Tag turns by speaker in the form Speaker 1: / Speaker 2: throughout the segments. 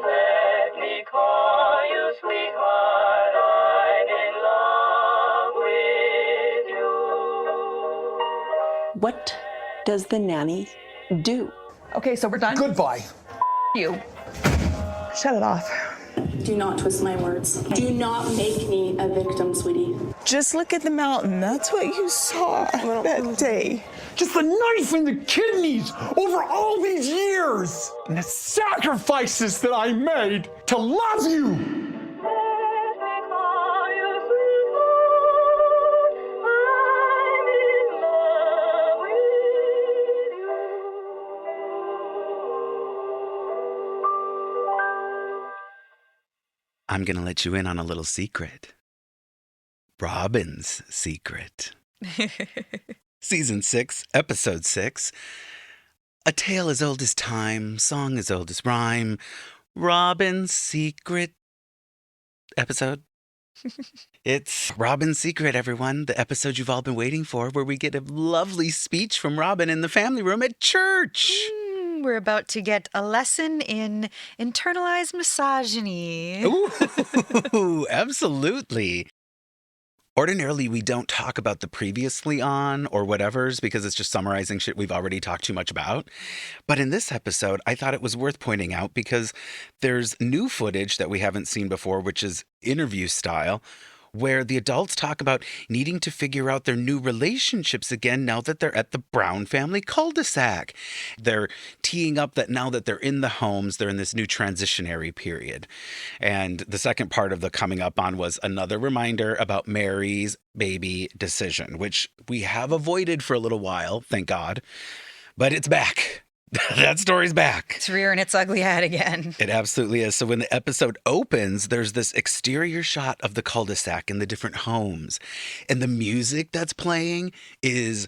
Speaker 1: Let me call you sweetheart, I'm in love with you.
Speaker 2: What does the nanny do?
Speaker 3: Okay, so we're done.
Speaker 4: Goodbye.
Speaker 3: You. Shut it off.
Speaker 2: Do not twist my words. Do not make me a victim, sweetie.
Speaker 5: Just look at the mountain. That's what you saw that day.
Speaker 4: Just the knife in the kidneys over all these years and the sacrifices that I made to love you.
Speaker 1: Let me call you sweetheart, I'm in love with you.
Speaker 6: I'm going to let you in on a little secret. Robyn's secret. Season 6, Episode 6. A tale as old as time, song as old as rhyme. Robyn's secret episode. It's Robyn's secret, everyone. The episode you've all been waiting for, where we get a lovely speech from Robyn in the family room at church.
Speaker 7: We're about to get a lesson in internalized misogyny.
Speaker 6: Ooh, absolutely. Ordinarily, we don't talk about the previously on or whatevers because it's just summarizing shit we've already talked too much about. But in this episode, I thought it was worth pointing out because there's new footage that we haven't seen before, which is interview style, where the adults talk about needing to figure out their new relationships again now that they're at the Brown family cul-de-sac. They're teeing up that now that they're in the homes, they're in this new transitionary period. And the second part of the coming up on was another reminder about Meri's baby decision, which we have avoided for a little while, thank God. But it's back. That story's back.
Speaker 7: It's rearing its ugly head again.
Speaker 6: It absolutely is. So when the episode opens, there's this exterior shot of the cul-de-sac and the different homes. And the music that's playing is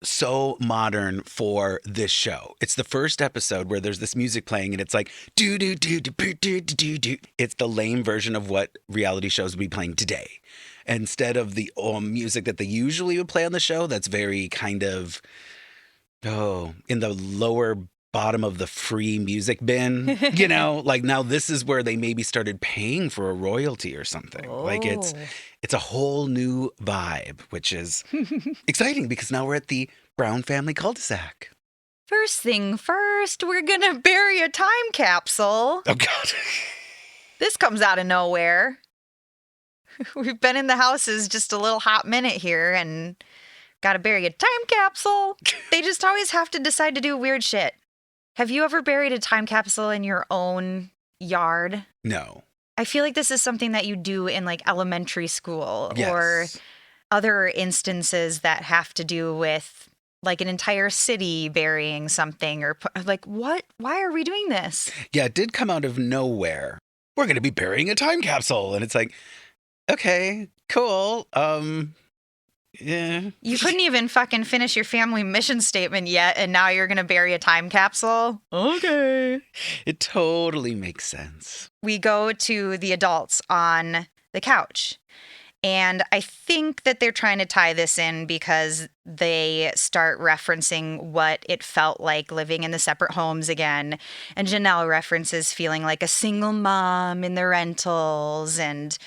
Speaker 6: so modern for this show. It's the first episode where there's this music playing and it's like do do do do do do do do. It's the lame version of what reality shows would be playing today. Instead of the music that they usually would play on the show, that's very kind of in the lower bottom of the free music bin, you know, like now this is where they maybe started paying for a royalty or something. Like it's a whole new vibe, which is exciting because now we're at the Brown family cul-de-sac.
Speaker 7: First thing first, we're gonna bury a time capsule.
Speaker 6: Oh, God.
Speaker 7: This comes out of nowhere. We've been in the houses just a little hot minute here and gotta bury a time capsule. They just always have to decide to do weird shit. Have you ever buried a time capsule in your own yard?
Speaker 6: No.
Speaker 7: I feel like this is something that you do in like elementary school
Speaker 6: Yes.
Speaker 7: or other instances that have to do with like an entire city burying something or like what? Why are we doing this?
Speaker 6: Yeah, it did come out of nowhere. We're going to be burying a time capsule. And it's like, okay, cool. Yeah.
Speaker 7: You couldn't even fucking finish your family mission statement yet, and now you're going to bury a time capsule? Okay.
Speaker 6: It totally makes sense.
Speaker 7: We go to the adults on the couch, and I think that they're trying to tie this in because they start referencing what it felt like living in the separate homes again. And Janelle references feeling like a single mom in the rentals, and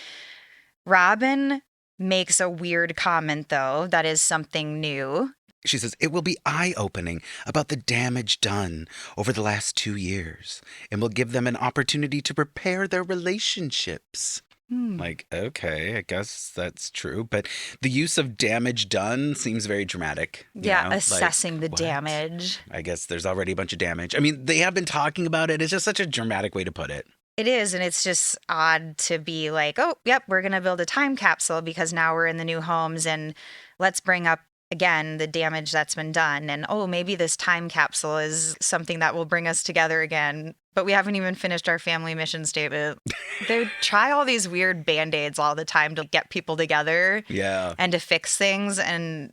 Speaker 7: Robyn makes a weird comment, though. That is something new.
Speaker 6: She says, it will be eye-opening about the damage done over the last 2 years and will give them an opportunity to repair their relationships. Like, okay, I guess that's true. But the use of damage done seems very dramatic.
Speaker 7: Yeah, assessing the damage.
Speaker 6: I guess there's already a bunch of damage. I mean, they have been talking about it. It's just such a dramatic way to put it.
Speaker 7: It is, and it's just odd to be like, oh, yep, we're going to build a time capsule because now we're in the new homes, and let's bring up, again, the damage that's been done. And, oh, maybe this time capsule is something that will bring us together again. But we haven't even finished our family mission statement. They try all these weird Band-Aids all the time to get people together.
Speaker 6: Yeah.
Speaker 7: And to fix things, and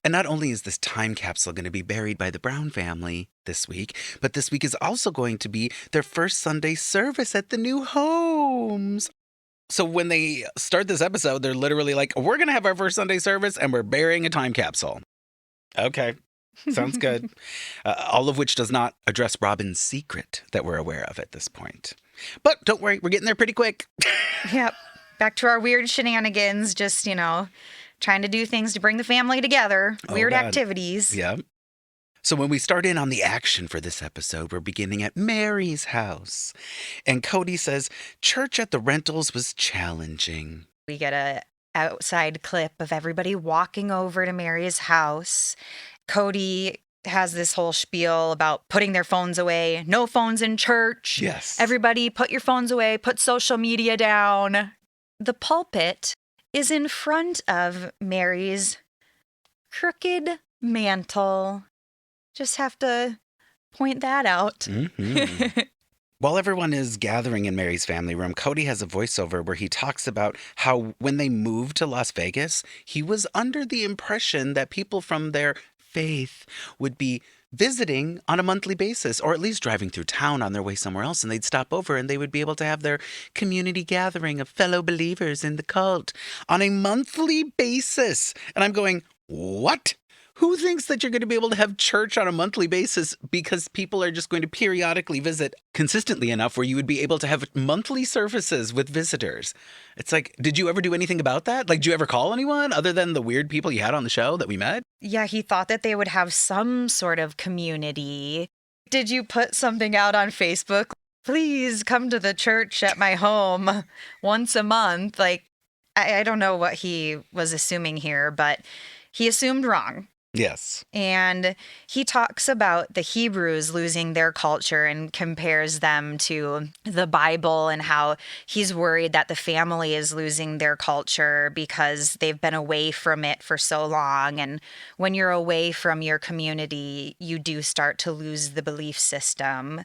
Speaker 6: And not only is this time capsule going to be buried by the Brown family this week, but this week is also going to be their first Sunday service at the new homes. So when they start this episode, they're literally like, we're going to have our first Sunday service and we're burying a time capsule. Okay. Sounds good. All of which does not address Robyn's secret that we're aware of at this point. But don't worry, we're getting there pretty quick.
Speaker 7: Yep. Back to our weird shenanigans, just, trying to do things to bring the family together. Weird
Speaker 6: God.
Speaker 7: activities.
Speaker 6: Yep. So when we start in on the action for this episode, we're beginning at Meri's house. And Kody says, church at the rentals was challenging.
Speaker 7: We get a outside clip of everybody walking over to Meri's house. Kody has this whole spiel about putting their phones away. No phones in church.
Speaker 6: Yes.
Speaker 7: Everybody put your phones away. Put social media down. The pulpit is in front of Meri's crooked mantle. Just have to point that out.
Speaker 6: Mm-hmm. While everyone is gathering in Meri's family room, Kody has a voiceover where he talks about how when they moved to Las Vegas, he was under the impression that people from their faith would be visiting on a monthly basis, or at least driving through town on their way somewhere else, and they'd stop over and they would be able to have their community gathering of fellow believers in the cult on a monthly basis. And I'm going, what? Who thinks that you're going to be able to have church on a monthly basis because people are just going to periodically visit consistently enough where you would be able to have monthly services with visitors? It's like, did you ever do anything about that? Like, did you ever call anyone other than the weird people you had on the show that we met?
Speaker 7: Yeah, he thought that they would have some sort of community. Did you put something out on Facebook? Please come to the church at my home once a month. Like, I don't know what he was assuming here, but he assumed wrong.
Speaker 6: Yes.
Speaker 7: And he talks about the Hebrews losing their culture and compares them to the Bible and how he's worried that the family is losing their culture because they've been away from it for so long. And when you're away from your community, you do start to lose the belief system.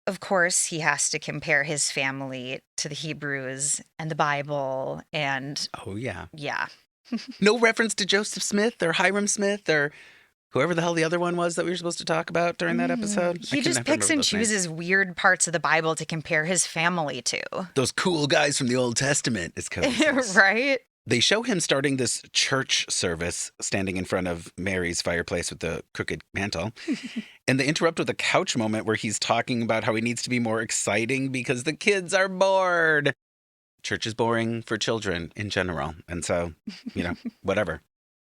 Speaker 7: Of course, he has to compare his family to the Hebrews and the Bible. And
Speaker 6: Oh, yeah.
Speaker 7: yeah.
Speaker 6: No reference to Joseph Smith or Hiram Smith or whoever the hell the other one was that we were supposed to talk about during that episode.
Speaker 7: He just picks and chooses weird parts of the Bible to compare his family to.
Speaker 6: Those cool guys from the Old Testament, is Kody says.
Speaker 7: Right?
Speaker 6: They show him starting this church service, standing in front of Meri's fireplace with the crooked mantle. And they interrupt with a couch moment where he's talking about how he needs to be more exciting because the kids are bored. Church is boring for children in general. And so, whatever.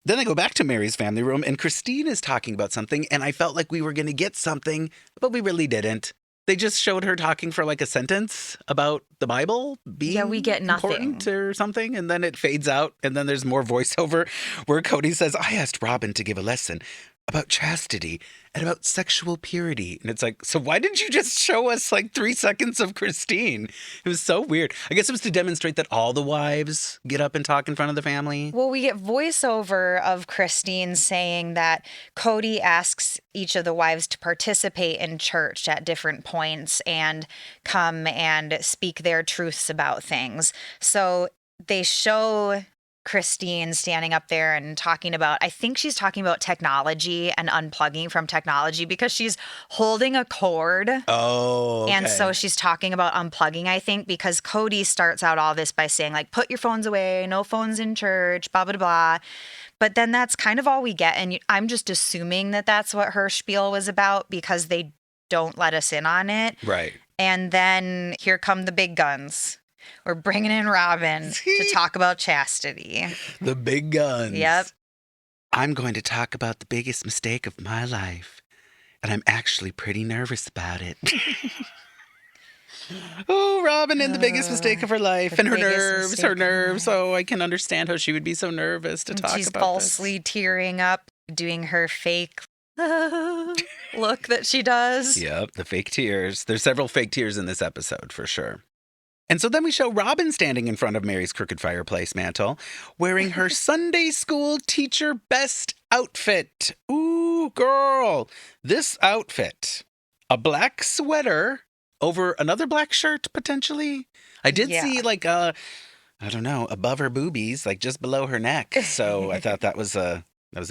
Speaker 6: Then they go back to Meri's family room and Christine is talking about something. And I felt like we were going to get something, but we really didn't. They just showed her talking for like a sentence about the Bible being
Speaker 7: we get nothing.
Speaker 6: important or something. And then it fades out. And then there's more voiceover where Kody says, I asked Robyn to give a lesson about chastity and about sexual purity. And it's like, so why didn't you just show us like 3 seconds of Christine? It was so weird. I guess it was to demonstrate that all the wives get up and talk in front of the family.
Speaker 7: Well, we get voiceover of Christine saying that Kody asks each of the wives to participate in church at different points and come and speak their truths about things. So they show Christine standing up there and talking about, I think she's talking about technology and unplugging from technology because she's holding a cord.
Speaker 6: Oh, okay.
Speaker 7: And so she's talking about unplugging, I think, because Kody starts out all this by saying, like, put your phones away, no phones in church, blah, blah, blah. But then that's kind of all we get. And I'm just assuming that that's what her spiel was about because they don't let us in on it.
Speaker 6: Right.
Speaker 7: And then here come the big guns. We're bringing in Robyn to talk about chastity.
Speaker 6: The big guns.
Speaker 7: Yep.
Speaker 6: I'm going to talk about the biggest mistake of my life, and I'm actually pretty nervous about it. Oh, Robyn and the biggest mistake of her life and her nerves. Oh, I can understand how she would be so nervous to talk about this.
Speaker 7: She's falsely tearing up, doing her fake look that she does.
Speaker 6: Yep, the fake tears. There's several fake tears in this episode for sure. And so then we show Robyn standing in front of Meri's crooked fireplace mantle, wearing her Sunday school teacher best outfit. Ooh, girl. This outfit. A black sweater over another black shirt, potentially. I did see like, I don't know, above her boobies, like just below her neck. So I thought that was a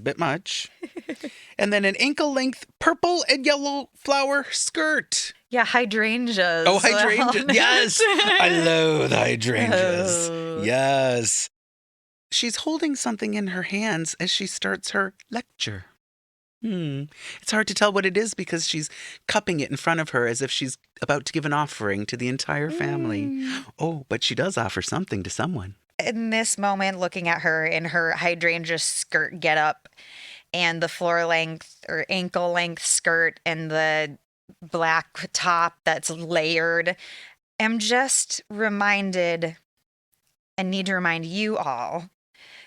Speaker 6: bit much. And then an ankle-length purple and yellow flower skirt.
Speaker 7: Yeah, hydrangeas.
Speaker 6: Oh, hydrangeas. Yes. I loathe hydrangeas.
Speaker 7: Oh.
Speaker 6: Yes. She's holding something in her hands as she starts her lecture. It's hard to tell what it is because she's cupping it in front of her as if she's about to give an offering to the entire family. Oh, but she does offer something to someone.
Speaker 7: In this moment, looking at her in her hydrangea skirt getup and the floor length or ankle length skirt and the black top that's layered, I'm just reminded and need to remind you all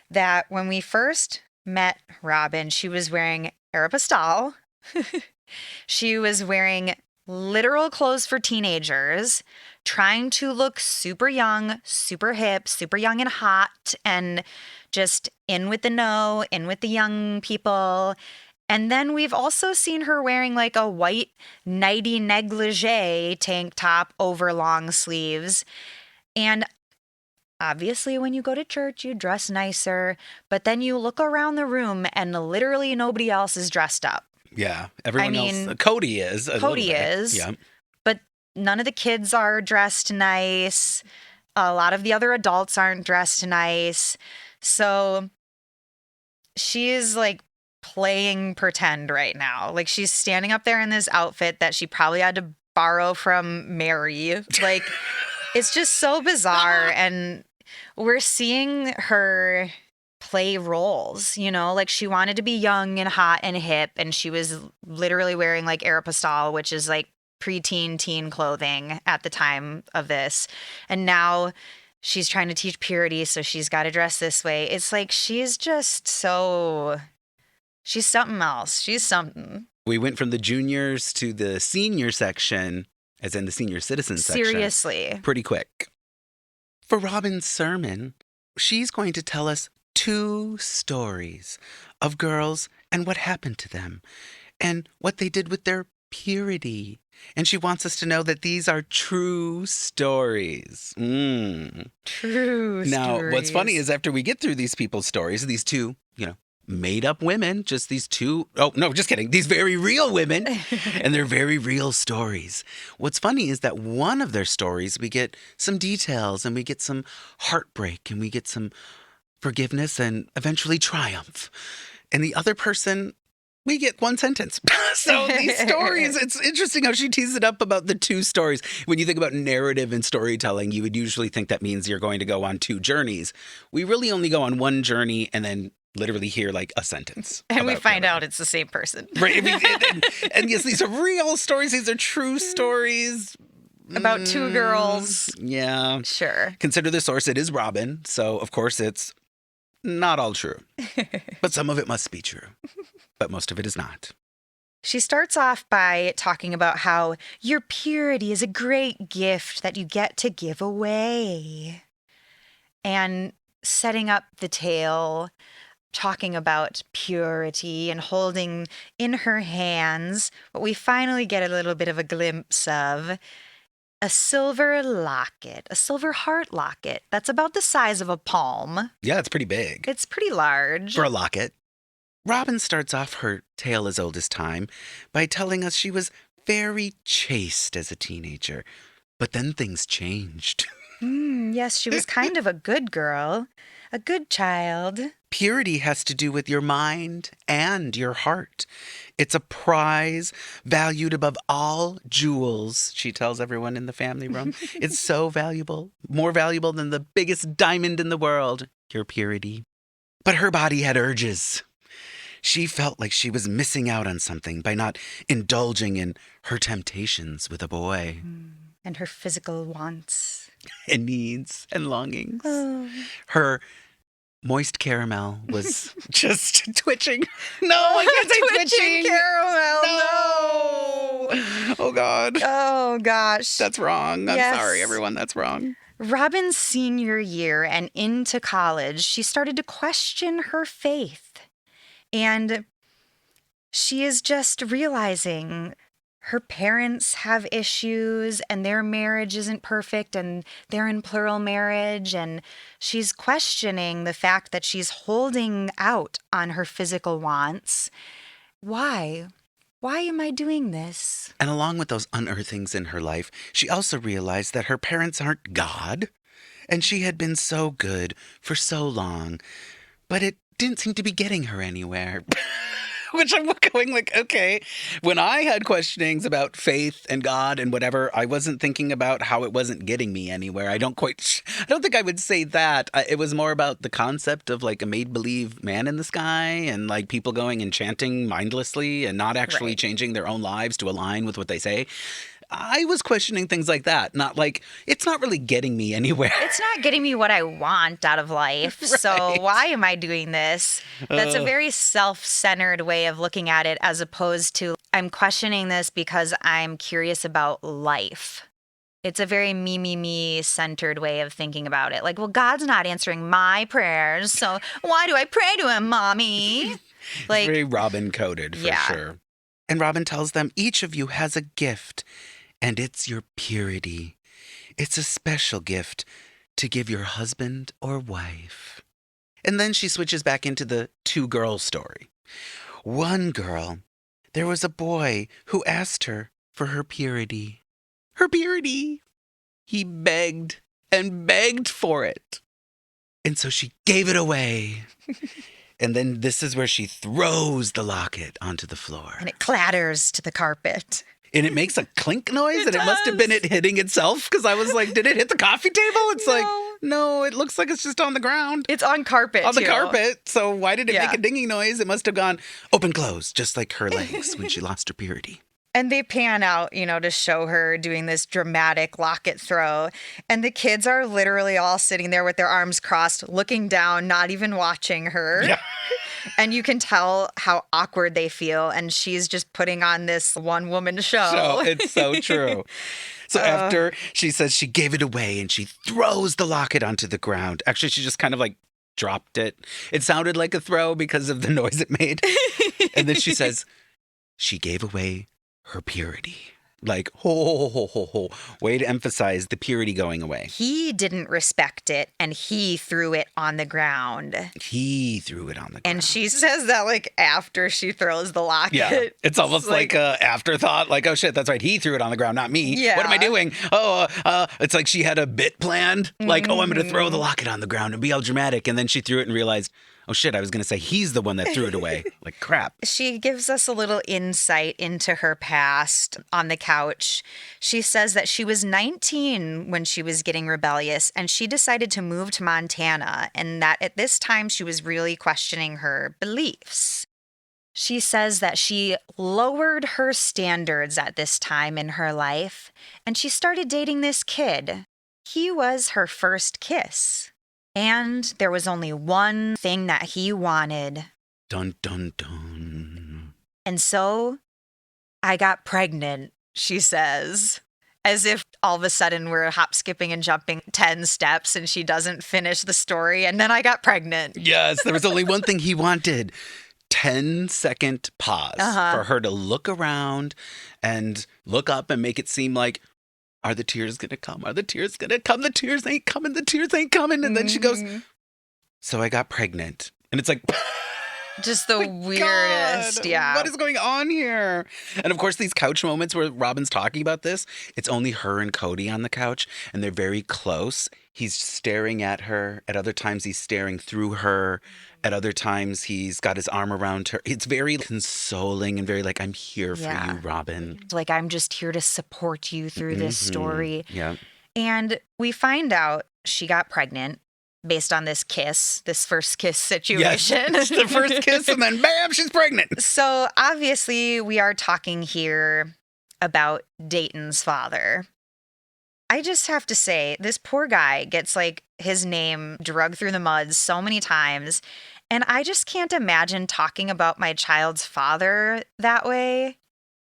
Speaker 7: that when we first met Robyn, she was wearing Aeropostale. She was wearing literal clothes for teenagers, trying to look super young, super hip, super young and hot, and just in with the know, in with the young people. And then we've also seen her wearing like a white nighty negligee tank top over long sleeves. And obviously, when you go to church, you dress nicer, but then you look around the room and literally nobody else is dressed up.
Speaker 6: Yeah, everyone else. Kody is.
Speaker 7: Kody is.
Speaker 6: Yeah.
Speaker 7: But none of the kids are dressed nice. A lot of the other adults aren't dressed nice. So she is like playing pretend right now. Like she's standing up there in this outfit that she probably had to borrow from Meri. Like it's just so bizarre. And we're seeing her play roles, you know, like she wanted to be young and hot and hip, and she was literally wearing like Aeropostale, which is like preteen teen clothing at the time of this. And now she's trying to teach purity, so she's got to dress this way. It's like she's just so, she's something else. She's something.
Speaker 6: We went from the juniors to the senior section, as in the senior citizen section.
Speaker 7: Seriously.
Speaker 6: Pretty quick. For Robyn's sermon, she's going to tell us 2 stories of girls and what happened to them and what they did with their purity. And she wants us to know that these are true stories.
Speaker 7: True
Speaker 6: Now,
Speaker 7: stories.
Speaker 6: what's funny is after we get through these people's stories, these 2, made up women, just these 2, oh, no, just kidding, these very real women and their very real stories. What's funny is that one of their stories, we get some details and we get some heartbreak and we get some forgiveness and eventually triumph. And the other person, we get 1 sentence. So these stories, it's interesting how she teases it up about the 2 stories. When you think about narrative and storytelling, you would usually think that means you're going to go on 2 journeys. We really only go on 1 journey and then literally hear like a sentence.
Speaker 7: And we find out it's the same person.
Speaker 6: Right. And yes, these are real stories. These are true stories.
Speaker 7: About 2 girls.
Speaker 6: Yeah.
Speaker 7: Sure.
Speaker 6: Consider the source. It is Robyn. So, of course, it's not all true. But some of it must be true. But most of it is not.
Speaker 7: She starts off by talking about how your purity is a great gift that you get to give away. And setting up the tale, talking about purity and holding in her hands what we finally get a little bit of a glimpse of. A silver locket, a silver heart locket that's about the size of a palm.
Speaker 6: Yeah, it's pretty big.
Speaker 7: It's pretty large.
Speaker 6: For a locket. Robyn starts off her tale as old as time by telling us she was very chaste as a teenager. But then things changed.
Speaker 7: Yes, she was kind of a good girl, a good child.
Speaker 6: Purity has to do with your mind and your heart. It's a prize valued above all jewels, she tells everyone in the family room. It's so valuable, more valuable than the biggest diamond in the world, your purity. But her body had urges. She felt like she was missing out on something by not indulging in her temptations with a boy.
Speaker 7: And her physical wants.
Speaker 6: And needs and longings.
Speaker 7: Oh.
Speaker 6: Her moist caramel was just twitching. No, I can't say twitching.
Speaker 7: Caramel.
Speaker 6: No. Oh, God.
Speaker 7: Oh, gosh.
Speaker 6: That's wrong. I'm
Speaker 7: Yes.
Speaker 6: sorry, everyone. That's wrong.
Speaker 7: Robyn's senior year and into college, she started to question her faith. And she is just realizing her parents have issues and their marriage isn't perfect and they're in plural marriage. And she's questioning the fact that she's holding out on her physical wants. Why? Why am I doing this?
Speaker 6: And along with those unearthings in her life, she also realized that her parents aren't God. And she had been so good for so long. But it didn't seem to be getting her anywhere. Which I'm going like, okay. When I had questionings about faith and God and whatever, I wasn't thinking about how it wasn't getting me anywhere. I don't think I would say that. It was more about the concept of like a made-believe man in the sky and like people going and chanting mindlessly and not actually changing their own lives to align with what they say. I was questioning things like that, not like, it's not really getting me anywhere.
Speaker 7: It's not getting me what I want out of life. So why am I doing this? That's a very self-centered way of looking at it, as opposed to I'm questioning this because I'm curious about life. It's a very me centered way of thinking about it. Like, well, God's not answering my prayers, so why do I pray to him, mommy? Like,
Speaker 6: very Robyn coded for sure. And Robyn tells them, each of you has a gift. And it's your purity. It's a special gift to give your husband or wife. And then she switches back into the two-girl story. One girl, there was a boy who asked her for her purity. Her purity. He begged and begged for it. And so she gave it away. And then this is where she throws the locket onto the floor.
Speaker 7: And it clatters to the carpet.
Speaker 6: And it makes a clink noise, and it must have been it hitting itself, because I was like, did it hit the coffee table? It's like, no, it looks like it's just on the ground.
Speaker 7: It's on carpet,
Speaker 6: on the carpet. So why did it make a dinging noise? It must have gone open, close, just like her legs when she lost her purity.
Speaker 7: And they pan out, to show her doing this dramatic locket throw. And the kids are literally all sitting there with their arms crossed, looking down, not even watching her. Yeah. And you can tell how awkward they feel. And she's just putting on this one-woman show.
Speaker 6: It's so true. So after she says she gave it away and she throws the locket onto the ground. Actually, she just kind of like dropped it. It sounded like a throw because of the noise it made. And then she says, she gave away her purity. Like, way to emphasize the purity going away.
Speaker 7: He didn't respect it, and he threw it on the ground.
Speaker 6: He threw it on the ground.
Speaker 7: And she says that, like, after she throws the locket.
Speaker 6: Yeah, it's almost like a afterthought. Like, oh, shit, that's right. He threw it on the ground, not me.
Speaker 7: Yeah.
Speaker 6: What am I doing? It's like she had a bit planned. Like, I'm going to throw the locket on the ground and be all dramatic. And then she threw it and realized, oh, shit, I was going to say he's the one that threw it away. Like, crap.
Speaker 7: She gives us a little insight into her past on the couch. She says that she was 19 when she was getting rebellious, and she decided to move to Montana, and that at this time she was really questioning her beliefs. She says that she lowered her standards at this time in her life, and she started dating this kid. He was her first kiss. And there was only one thing that he wanted.
Speaker 6: Dun, dun, dun.
Speaker 7: And so I got pregnant, she says, as if all of a sudden we're hop, skipping, and jumping 10 steps and she doesn't finish the story. And then I got pregnant.
Speaker 6: Yes, there was only one thing he wanted. 10-second pause for her to look around and look up and make it seem like, are the tears going to come? Are the tears going to come? The tears ain't coming. The tears ain't coming. And then she goes, so I got pregnant. And it's like,
Speaker 7: just the weirdest.
Speaker 6: God,
Speaker 7: yeah.
Speaker 6: What is going on here? And of course, these couch moments where Robyn's talking about this, it's only her and Kody on the couch, and they're very close. He's staring at her. At other times, he's staring through her. At other times, he's got his arm around her. It's very consoling and very like, I'm here for you, Robyn.
Speaker 7: Like, I'm just here to support you through this story.
Speaker 6: Yeah.
Speaker 7: And we find out she got pregnant based on this kiss, this first kiss situation.
Speaker 6: Yes, the first kiss, and then bam, she's pregnant.
Speaker 7: So obviously, we are talking here about Dayton's father. I just have to say, this poor guy gets like his name dragged through the mud so many times. And I just can't imagine talking about my child's father that way.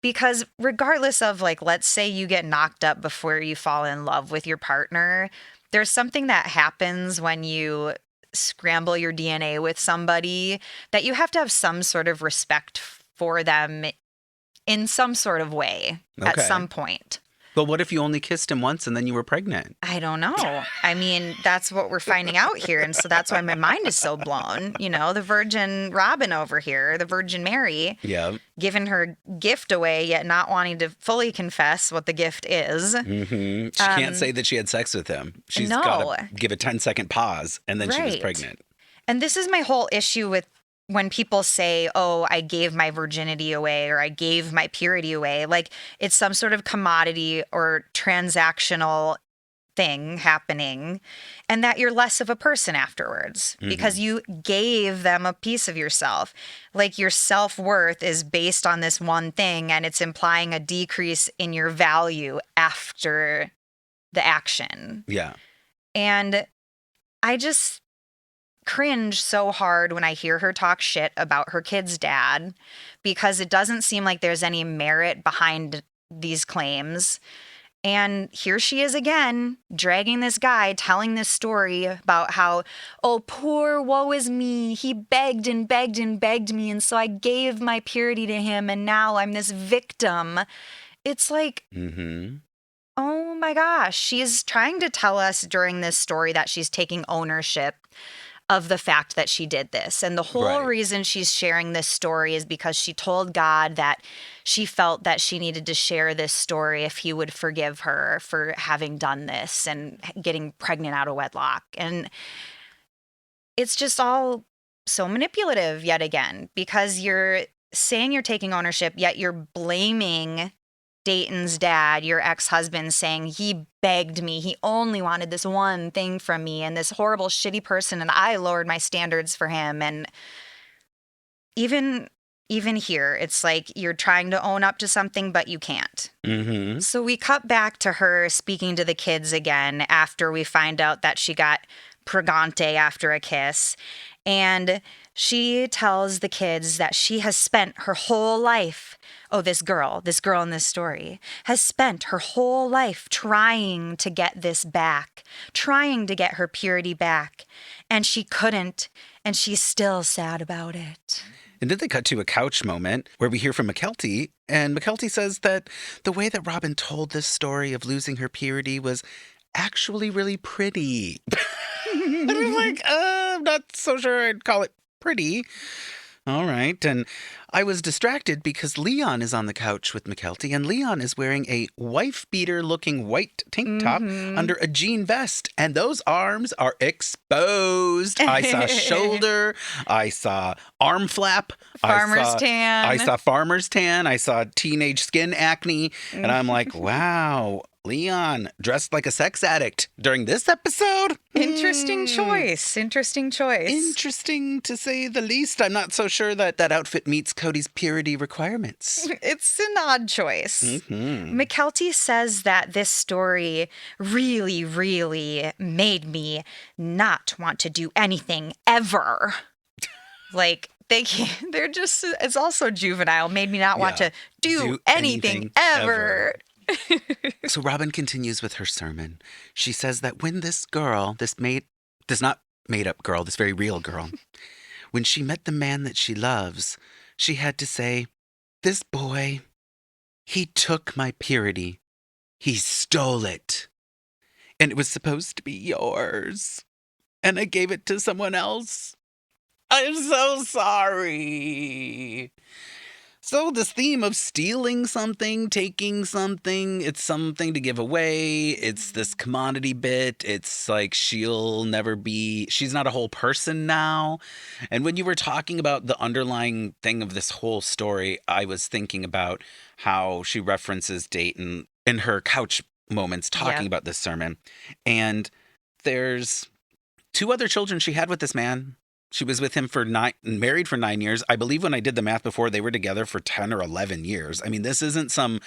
Speaker 7: Because regardless of, like, let's say you get knocked up before you fall in love with your partner, there's something that happens when you scramble your DNA with somebody that you have to have some sort of respect for them in some sort of way at some point.
Speaker 6: But what if you only kissed him once and then you were pregnant?
Speaker 7: I don't know. I mean, that's what we're finding out here. And so that's why my mind is so blown. You know, the Virgin Robyn over here, the Virgin Meri, giving her gift away, yet not wanting to fully confess what the gift is.
Speaker 6: Mm-hmm. She can't say that she had sex with him. She's got to give a 10-second pause, and then she was pregnant.
Speaker 7: And this is my whole issue with when people say, oh, I gave my virginity away or I gave my purity away, like it's some sort of commodity or transactional thing happening, and that you're less of a person afterwards because you gave them a piece of yourself. Like your self-worth is based on this one thing, and it's implying a decrease in your value after the action.
Speaker 6: Yeah.
Speaker 7: And I just cringe so hard when I hear her talk shit about her kid's dad, because it doesn't seem like there's any merit behind these claims. And here she is again, dragging this guy, telling this story about how, oh, poor woe is me. He begged and begged and begged me, and so I gave my purity to him, and now I'm this victim. It's like, oh my gosh, she's trying to tell us during this story that she's taking ownership of the fact that she did this. And the whole reason she's sharing this story is because she told God that she felt that she needed to share this story if he would forgive her for having done this and getting pregnant out of wedlock. And it's just all so manipulative yet again, because you're saying you're taking ownership, yet you're blaming Dayton's dad, your ex-husband, saying he begged me. He only wanted this one thing from me, and this horrible, shitty person, and I lowered my standards for him. And even here, it's like you're trying to own up to something, but you can't. So we cut back to her speaking to the kids again after we find out that she got pregante after a kiss. And she tells the kids that she has spent her whole life, this girl in this story, has spent her whole life trying to get this back, trying to get her purity back. And she couldn't, and she's still sad about it.
Speaker 6: And then they cut to a couch moment where we hear from McKelty, and McKelty says that the way that Robyn told this story of losing her purity was actually really pretty. And I'm like, I'm not so sure I'd call it pretty. All right. And I was distracted because Leon is on the couch with McKelty, and Leon is wearing a wife-beater looking white tank top under a jean vest, and those arms are exposed. I saw shoulder. I saw arm flap.
Speaker 7: Farmer's tan.
Speaker 6: I saw farmer's tan. I saw teenage skin acne. And I'm like, wow, Leon dressed like a sex addict during this episode?
Speaker 7: Interesting choice. Interesting choice.
Speaker 6: Interesting to say the least. I'm not so sure that that outfit meets Kody's purity requirements.
Speaker 7: It's an odd choice. McKelty says that this story really, really made me not want to do anything ever. Like, they're just, it's also juvenile. Made me not want to do anything ever.
Speaker 6: So Robyn continues with her sermon. She says that when this girl, this not made up girl, this very real girl, when she met the man that she loves, she had to say, this boy, he took my purity. He stole it. And it was supposed to be yours. And I gave it to someone else. I'm so sorry. So this theme of stealing something, taking something, it's something to give away. It's this commodity bit. It's like she's not a whole person now. And when you were talking about the underlying thing of this whole story, I was thinking about how she references Dayton in her couch moments talking about this sermon. And there's 2 other children she had with this man. She was with him married for 9 years. I believe when I did the math before, they were together for 10 or 11 years. I mean, this isn't some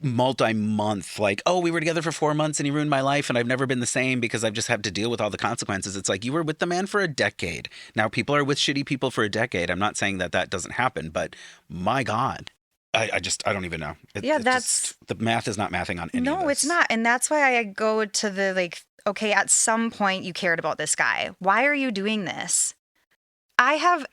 Speaker 6: multi-month, like, oh, we were together for 4 months and he ruined my life and I've never been the same because I've just had to deal with all the consequences. It's like you were with the man for a decade. Now people are with shitty people for a decade. I'm not saying that doesn't happen, but my God. I don't even know. The math is not mathing on any of this.
Speaker 7: No, it's not. And that's why I go to the okay, at some point you cared about this guy. Why are you doing this? I have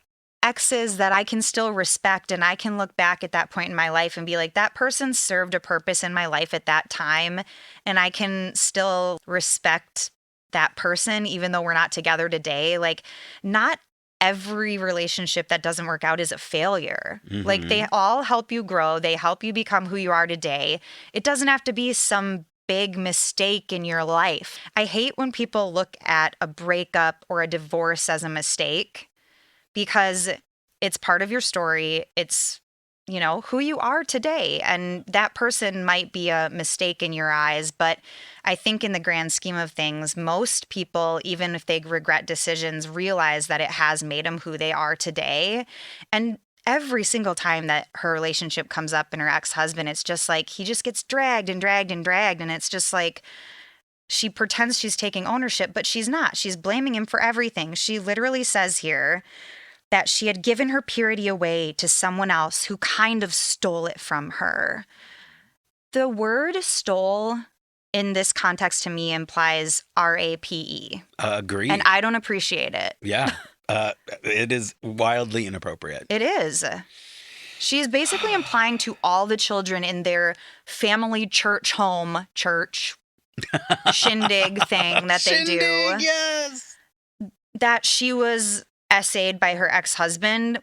Speaker 7: exes that I can still respect, and I can look back at that point in my life and be like, that person served a purpose in my life at that time, and I can still respect that person even though we're not together today. Like, not every relationship that doesn't work out is a failure. Like, they all help you grow. They help you become who you are today. It doesn't have to be some big mistake in your life. I hate when people look at a breakup or a divorce as a mistake, because it's part of your story. It's, you know, who you are today. And that person might be a mistake in your eyes, but I think in the grand scheme of things, most people, even if they regret decisions, realize that it has made them who they are today. And every single time that her relationship comes up and her ex-husband, it's just like he just gets dragged and dragged and dragged. And it's just like she pretends she's taking ownership, but she's not. She's blaming him for everything. She literally says here that she had given her purity away to someone else who kind of stole it from her. The word stole in this context to me implies RAPE.
Speaker 6: Agreed.
Speaker 7: And I don't appreciate it.
Speaker 6: Yeah. It is wildly inappropriate.
Speaker 7: It is. She is basically implying to all the children in their family church shindig thing that they do.
Speaker 6: Yes.
Speaker 7: That she was essayed by her ex-husband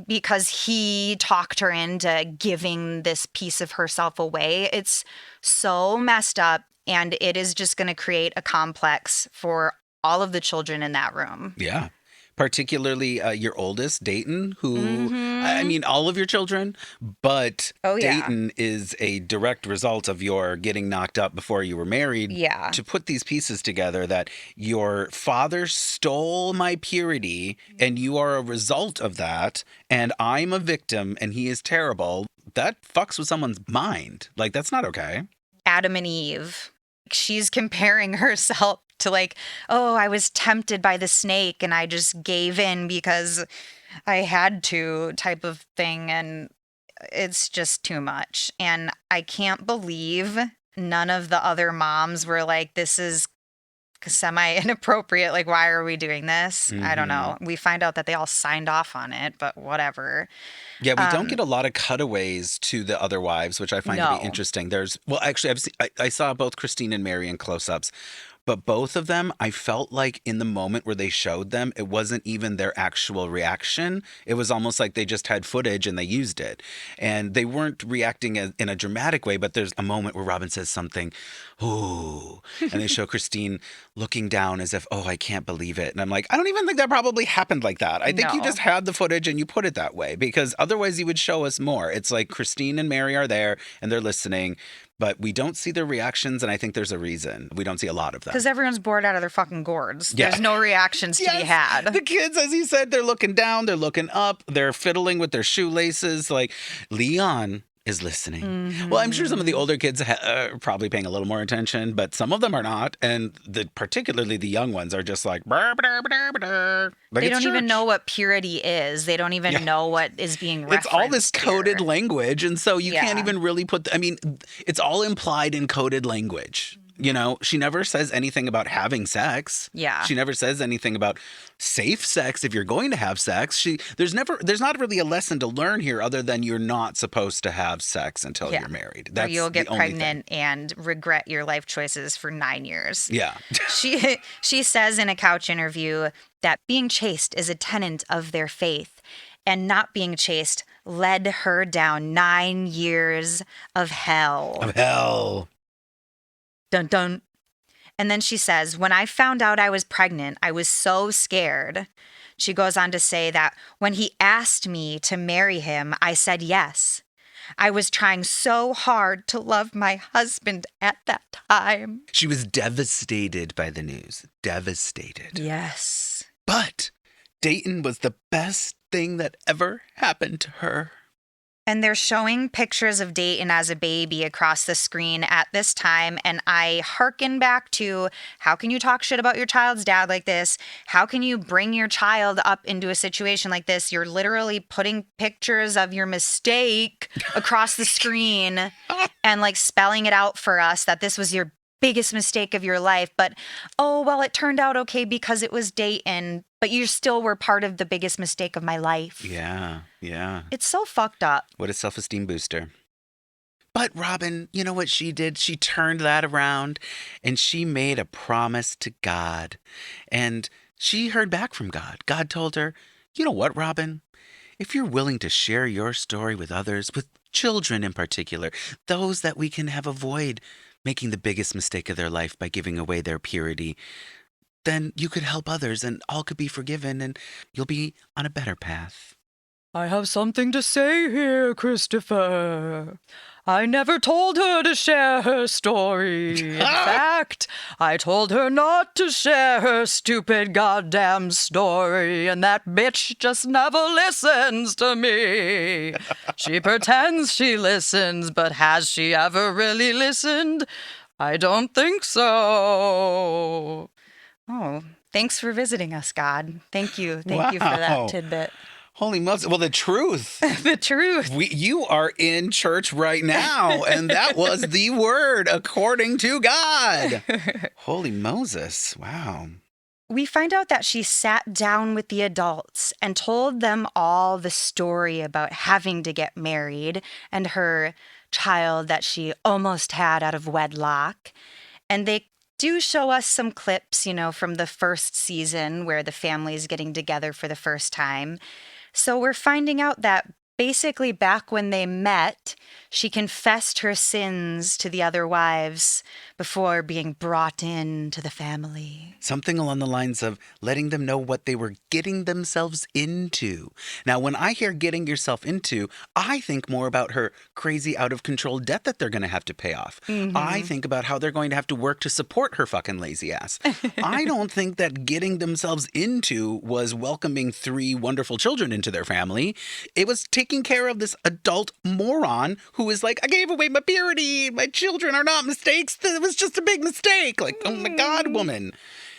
Speaker 7: because he talked her into giving this piece of herself away. It's so messed up, and it is just going to create a complex for all of the children in that room.
Speaker 6: Yeah. Particularly your oldest, Dayton, who, I mean, all of your children, but Dayton is a direct result of your getting knocked up before you were married.
Speaker 7: Yeah.
Speaker 6: To put these pieces together that your father stole my purity and you are a result of that, and I'm a victim and he is terrible, that fucks with someone's mind. Like, that's not okay.
Speaker 7: Adam and Eve. She's comparing herself to like, oh, I was tempted by the snake and I just gave in because I had to type of thing. And it's just too much. And I can't believe none of the other moms were like, this is semi-inappropriate. Like, why are we doing this? I don't know. We find out that they all signed off on it, but whatever.
Speaker 6: Yeah, we don't get a lot of cutaways to the other wives, which I find to be interesting. Actually, I saw both Christine and Meri in close-ups. But both of them, I felt like in the moment where they showed them, it wasn't even their actual reaction. It was almost like they just had footage and they used it. And they weren't reacting in a dramatic way, but there's a moment where Robyn says something, ooh, and they show Christine looking down as if, oh, I can't believe it. And I'm like, I don't even think that probably happened like that. I think you just had the footage and you put it that way because otherwise you would show us more. It's like Christine and Meri are there and they're listening. But we don't see their reactions, and I think there's a reason. We don't see a lot of them.
Speaker 7: Because everyone's bored out of their fucking gourds.
Speaker 6: Yeah.
Speaker 7: There's no reactions to be had.
Speaker 6: The kids, as he said, they're looking down, they're looking up, they're fiddling with their shoelaces. Like, Leon is listening. Well, I'm sure some of the older kids are probably paying a little more attention, but some of them are not. And particularly the young ones are just like, burr, burr, burr, burr. Like
Speaker 7: they don't even know what purity is. They don't even know what is being referenced.
Speaker 6: It's all this coded
Speaker 7: here.
Speaker 6: language. And so you can't even really it's all implied in coded language. You know, she never says anything about having sex.
Speaker 7: Yeah.
Speaker 6: She never says anything about safe sex if you're going to have sex. There's not really a lesson to learn here other than you're not supposed to have sex until you're married.
Speaker 7: Or you'll get pregnant and regret your life choices for 9 years.
Speaker 6: Yeah.
Speaker 7: She says in a couch interview that being chaste is a tenet of their faith, and not being chaste led her down 9 years of hell.
Speaker 6: Of hell.
Speaker 7: Dun dun. And then she says, when I found out I was pregnant, I was so scared. She goes on to say that when he asked me to marry him, I said yes. I was trying so hard to love my husband at that time.
Speaker 6: She was devastated by the news. Devastated.
Speaker 7: Yes.
Speaker 6: But Dayton was the best thing that ever happened to her.
Speaker 7: And they're showing pictures of Dayton as a baby across the screen at this time. And I hearken back to, how can you talk shit about your child's dad like this? How can you bring your child up into a situation like this? You're literally putting pictures of your mistake across the screen and like spelling it out for us that this was your biggest mistake of your life. But, oh, well, it turned out okay because it was Dayton. But you still were part of the biggest mistake of my life.
Speaker 6: Yeah, yeah.
Speaker 7: It's so fucked up.
Speaker 6: What a self-esteem booster. But Robyn, you know what she did? She turned that around and she made a promise to God. And she heard back from God. God told her, you know what, Robyn? If you're willing to share your story with others, with children in particular, those that we can have avoid making the biggest mistake of their life by giving away their purity, then you could help others and all could be forgiven and you'll be on a better path.
Speaker 3: I have something to say here, Christopher. I never told her to share her story. In fact, I told her not to share her stupid goddamn story, and that bitch just never listens to me. She pretends she listens, but has she ever really listened? I don't think so.
Speaker 7: Oh, thanks for visiting us, God. Thank you. Thank you for
Speaker 6: Wow.
Speaker 7: that tidbit.
Speaker 6: Holy Moses. Well, the truth.
Speaker 7: The truth.
Speaker 6: You are in church right now, and that was the word according to God. Holy Moses. Wow.
Speaker 7: We find out that she sat down with the adults and told them all the story about having to get married and her child that she almost had out of wedlock. And they do show us some clips, from the first season where the family is getting together for the first time. So we're finding out that basically back when they met, she confessed her sins to the other wives before being brought into the family.
Speaker 6: Something along the lines of letting them know what they were getting themselves into. Now, when I hear getting yourself into, I think more about her crazy out of control debt that they're going to have to pay off.
Speaker 7: Mm-hmm.
Speaker 6: I think about how they're going to have to work to support her fucking lazy ass. I don't think that getting themselves into was welcoming 3 wonderful children into their family. It was taking care of this adult moron who is like, I gave away my purity. My children are not mistakes. It was just a big mistake. Like, oh my God, woman.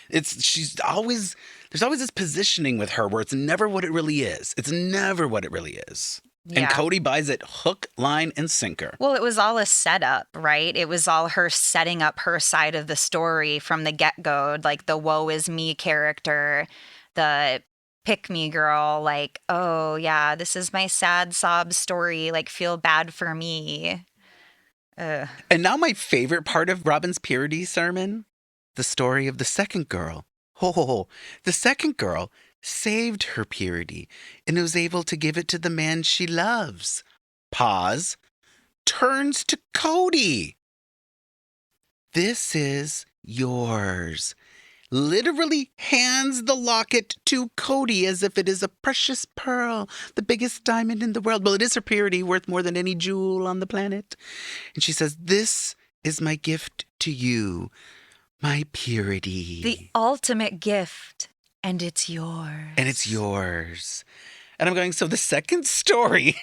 Speaker 6: There's always this positioning with her where it's never what it really is. It's never what it really is.
Speaker 7: Yeah.
Speaker 6: And Kody buys it hook, line, and sinker.
Speaker 7: Well, it was all a setup, right? It was all her setting up her side of the story from the get-go, like the woe is me character, the pick me girl, like, oh yeah, this is my sad sob story, like feel bad for me.
Speaker 6: And now my favorite part of Robyn's purity sermon, the story of the second girl. The second girl saved her purity and was able to give it to the man she loves. Pause. Turns to Kody. This is yours. Literally hands the locket to Kody as if it is a precious pearl, the biggest diamond in the world. Well, it is her purity, worth more than any jewel on the planet. And she says, this is my gift to you, my purity.
Speaker 7: The ultimate gift, and it's yours.
Speaker 6: And it's yours. And I'm going, so the second story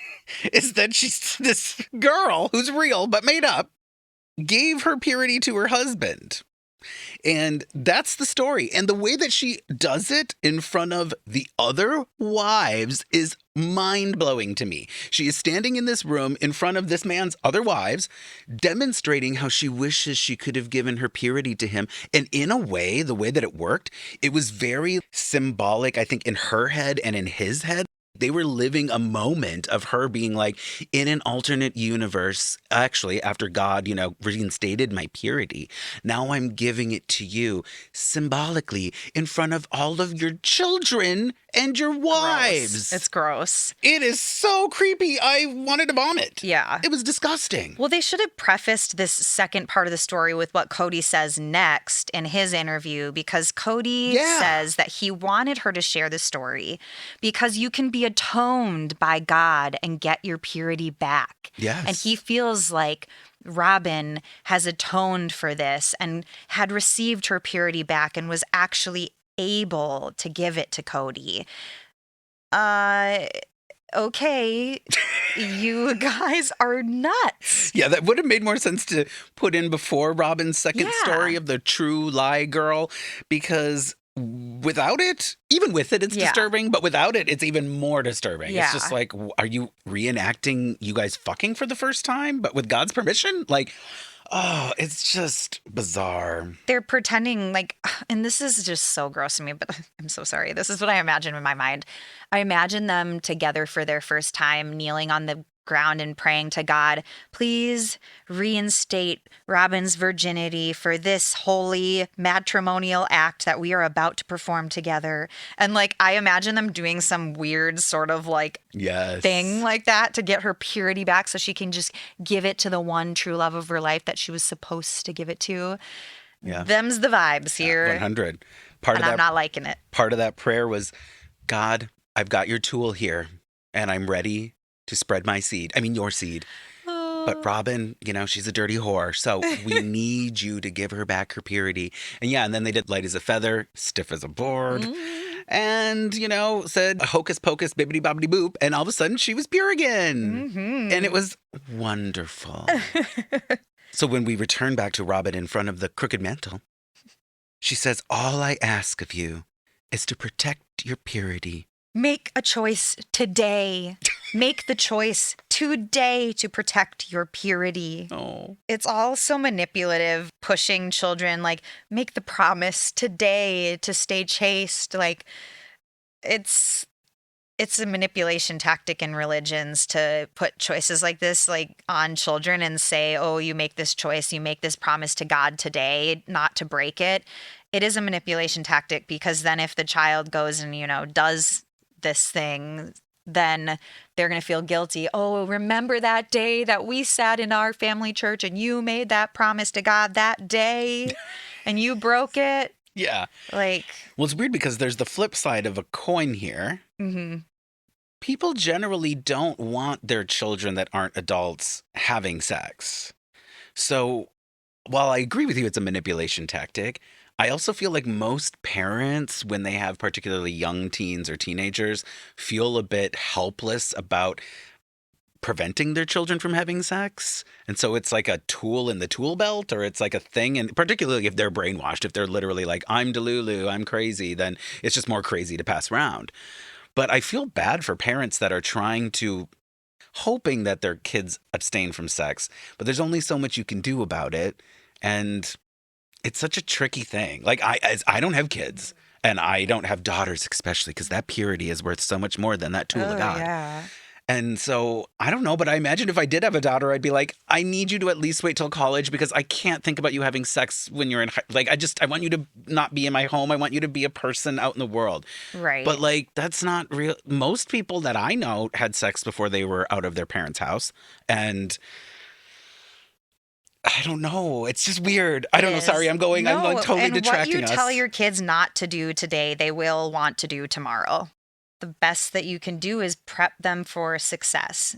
Speaker 6: is that this girl who's real but made up gave her purity to her husband. And that's the story. And the way that she does it in front of the other wives is mind-blowing to me. She is standing in this room in front of this man's other wives, demonstrating how she wishes she could have given her purity to him. And in a way, the way that it worked, it was very symbolic, I think, in her head and in his head. They were living a moment of her being like, in an alternate universe, actually, after God, reinstated my purity, now I'm giving it to you symbolically in front of all of your children and your wives.
Speaker 7: Gross. It's gross.
Speaker 6: It is so creepy. I wanted to vomit.
Speaker 7: Yeah.
Speaker 6: It was disgusting.
Speaker 7: Well, they should have prefaced this second part of the story with what Kody says next in his interview, because Kody says that he wanted her to share the story because you can be atoned by God and get your purity back.
Speaker 6: Yes.
Speaker 7: And he feels like Robyn has atoned for this and had received her purity back and was actually able to give it to Kody. Okay, you guys are nuts.
Speaker 6: Yeah, that would have made more sense to put in before Robyn's second story of the true lie girl, because without it, even with it, it's disturbing, but without it, it's even more disturbing.
Speaker 7: Yeah.
Speaker 6: It's just like, are you reenacting you guys fucking for the first time, but with God's permission? Like, oh, it's just bizarre.
Speaker 7: They're pretending like, and this is just so gross to me, but I'm so sorry. This is what I imagine in my mind. I imagine them together for their first time, kneeling on the ground and praying to God, please reinstate Robyn's virginity for this holy matrimonial act that we are about to perform together. And like, I imagine them doing some weird sort of like thing like that to get her purity back so she can just give it to the one true love of her life that she was supposed to give it to. Yeah. Them's the vibes here.
Speaker 6: 100.
Speaker 7: I'm not liking it.
Speaker 6: Part of that prayer was, God, I've got your tool here. and I'm ready to spread my seed. I mean, your seed. But Robyn, she's a dirty whore. So we need you to give her back her purity. And yeah, and then they did light as a feather, stiff as a board. And, said hocus pocus, bibbity bobbity boop. And all of a sudden she was pure again. And it was wonderful. So when we return back to Robyn in front of the crooked mantle, she says, all I ask of you is to protect your purity.
Speaker 7: Make a choice today. Make the choice today to protect your purity.
Speaker 6: Oh.
Speaker 7: It's all so manipulative, pushing children, like, make the promise today to stay chaste. Like, it's a manipulation tactic in religions to put choices like this, like, on children and say, oh, you make this choice, you make this promise to God today, not to break it. It is a manipulation tactic because then if the child goes and, does this thing, then they're going to feel guilty. Oh, remember that day that we sat in our family church and you made that promise to God that day and you broke it?
Speaker 6: Yeah.
Speaker 7: Like,
Speaker 6: well, it's weird because there's the flip side of a coin here.
Speaker 7: Mm-hmm.
Speaker 6: People generally don't want their children that aren't adults having sex. So while I agree with you, it's a manipulation tactic, I also feel like most parents, when they have particularly young teens or teenagers, feel a bit helpless about preventing their children from having sex. And so it's like a tool in the tool belt, or it's like a thing. And particularly if they're brainwashed, if they're literally like, I'm Delulu, I'm crazy, then it's just more crazy to pass around. But I feel bad for parents that are hoping that their kids abstain from sex, but there's only so much you can do about it. And it's such a tricky thing. Like, I don't have kids, and I don't have daughters, especially because that purity is worth so much more than that tool of God.
Speaker 7: Yeah.
Speaker 6: And so I don't know, but I imagine if I did have a daughter, I'd be like, I need you to at least wait till college because I can't think about you having sex when you're in I want you to not be in my home. I want you to be a person out in the world.
Speaker 7: Right.
Speaker 6: But like, that's not real. Most people that I know had sex before they were out of their parents' house. And I don't know. It's just weird. I don't know. Sorry, I'm totally detracting
Speaker 7: what you
Speaker 6: us.
Speaker 7: tell your kids not to do today, they will want to do tomorrow. The best that you can do is prep them for success.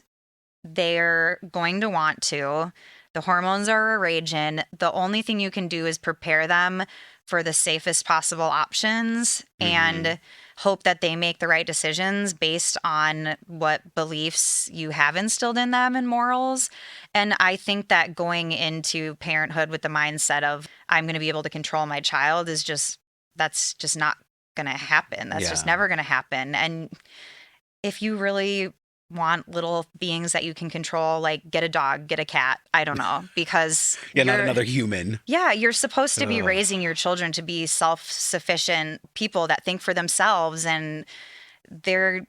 Speaker 7: They're going to want to. The hormones are raging. The only thing you can do is prepare them for the safest possible options and hope that they make the right decisions based on what beliefs you have instilled in them and morals. And I think that going into parenthood with the mindset of I'm going to be able to control my child that's just not going to happen. That's just never going to happen. And if you really want little beings that you can control, like get a dog, get a cat, I don't know, because
Speaker 6: not another human.
Speaker 7: Yeah, you're supposed to be raising your children to be self-sufficient people that think for themselves, and they're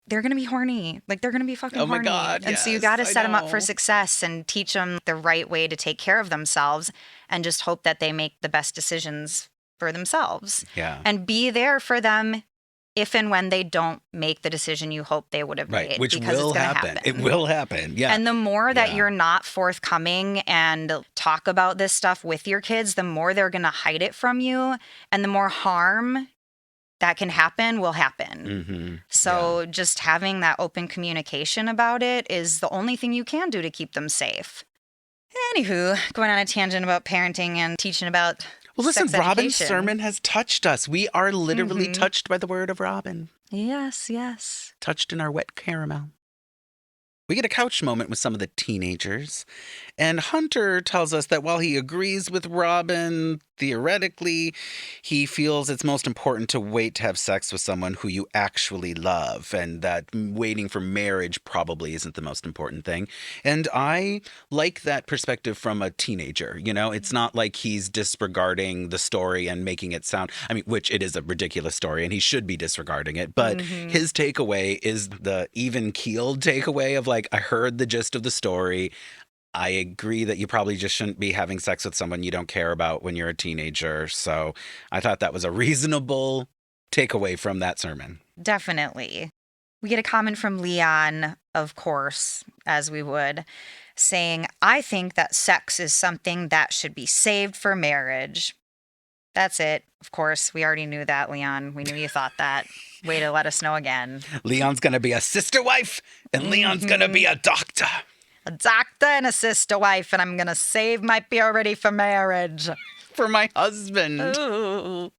Speaker 7: going to be horny. Like, they're going to be fucking horny. Oh my God, and so you got to set them up for success and teach them the right way to take care of themselves and just hope that they make the best decisions for themselves.
Speaker 6: Yeah.
Speaker 7: And be there for them if and when they don't make the decision you hope they would have made.
Speaker 6: Which will happen. It will happen. Yeah.
Speaker 7: And the more that you're not forthcoming and talk about this stuff with your kids, the more they're going to hide it from you. And the more harm that can happen will happen.
Speaker 6: Mm-hmm.
Speaker 7: So just having that open communication about it is the only thing you can do to keep them safe. Anywho, going on a tangent about parenting and teaching about
Speaker 6: well, listen,
Speaker 7: sex
Speaker 6: Robyn's
Speaker 7: education.
Speaker 6: sermon has touched us. We are literally touched by the word of Robyn.
Speaker 7: Yes, yes.
Speaker 6: Touched in our wet caramel. We get a couch moment with some of the teenagers, and Hunter tells us that while he agrees with Robyn, theoretically, he feels it's most important to wait to have sex with someone who you actually love, and that waiting for marriage probably isn't the most important thing. And I like that perspective from a teenager. It's not like he's disregarding the story and making it sound, which it is a ridiculous story, and he should be disregarding it, but his takeaway is the even-keeled takeaway of like, I heard the gist of the story. I agree that you probably just shouldn't be having sex with someone you don't care about when you're a teenager. So I thought that was a reasonable takeaway from that sermon.
Speaker 7: Definitely. We get a comment from Leon, of course, as we would, saying, I think that sex is something that should be saved for marriage. That's it. Of course, we already knew that, Leon. We knew you thought that. Way to let us know again.
Speaker 6: Leon's going to be a sister wife, and Leon's going to be a doctor.
Speaker 7: A doctor and a sister wife, and I'm going to save my purity for marriage.
Speaker 6: For my husband.
Speaker 7: Ooh.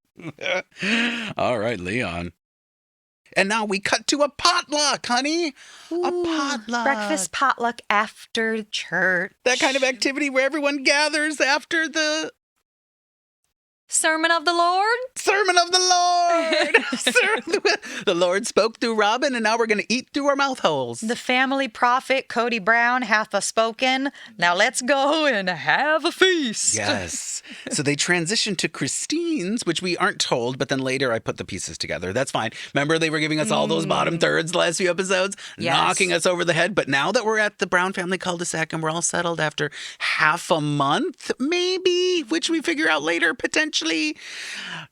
Speaker 6: All right, Leon. And now we cut to a potluck, honey. A potluck.
Speaker 7: Breakfast potluck after church.
Speaker 6: That kind of activity where everyone gathers after the
Speaker 7: Sermon of the Lord?
Speaker 6: sermon of the Lord. The Lord spoke through Robyn, and now we're going to eat through our mouth holes.
Speaker 7: The family prophet, Kody Brown, hath a spoken. Now let's go and have a feast.
Speaker 6: Yes. So they transition to Christine's, which we aren't told, but then later I put the pieces together. That's fine. Remember, they were giving us all those bottom thirds the last few episodes,
Speaker 7: Yes.
Speaker 6: knocking us over the head. But now that we're at the Brown family cul-de-sac and we're all settled after half a month, maybe, which we figure out later, potentially,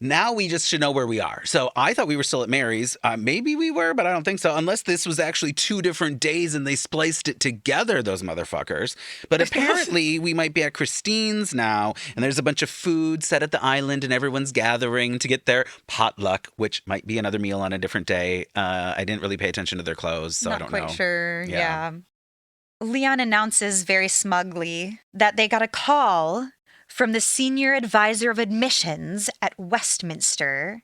Speaker 6: now we just should know where we are. So I thought we were still at Meri's. Maybe we were, but I don't think so, unless this was actually 2 different days and they spliced it together, those motherfuckers. But apparently we might be at Christine's now, and there's a bunch of food set at the island, and everyone's gathering to get their potluck, which might be another meal on a different day. I didn't really pay attention to their clothes, so I don't know.
Speaker 7: Not quite sure.
Speaker 6: Yeah.
Speaker 7: Yeah. Leon announces very smugly that they got a call from the senior advisor of admissions at Westminster,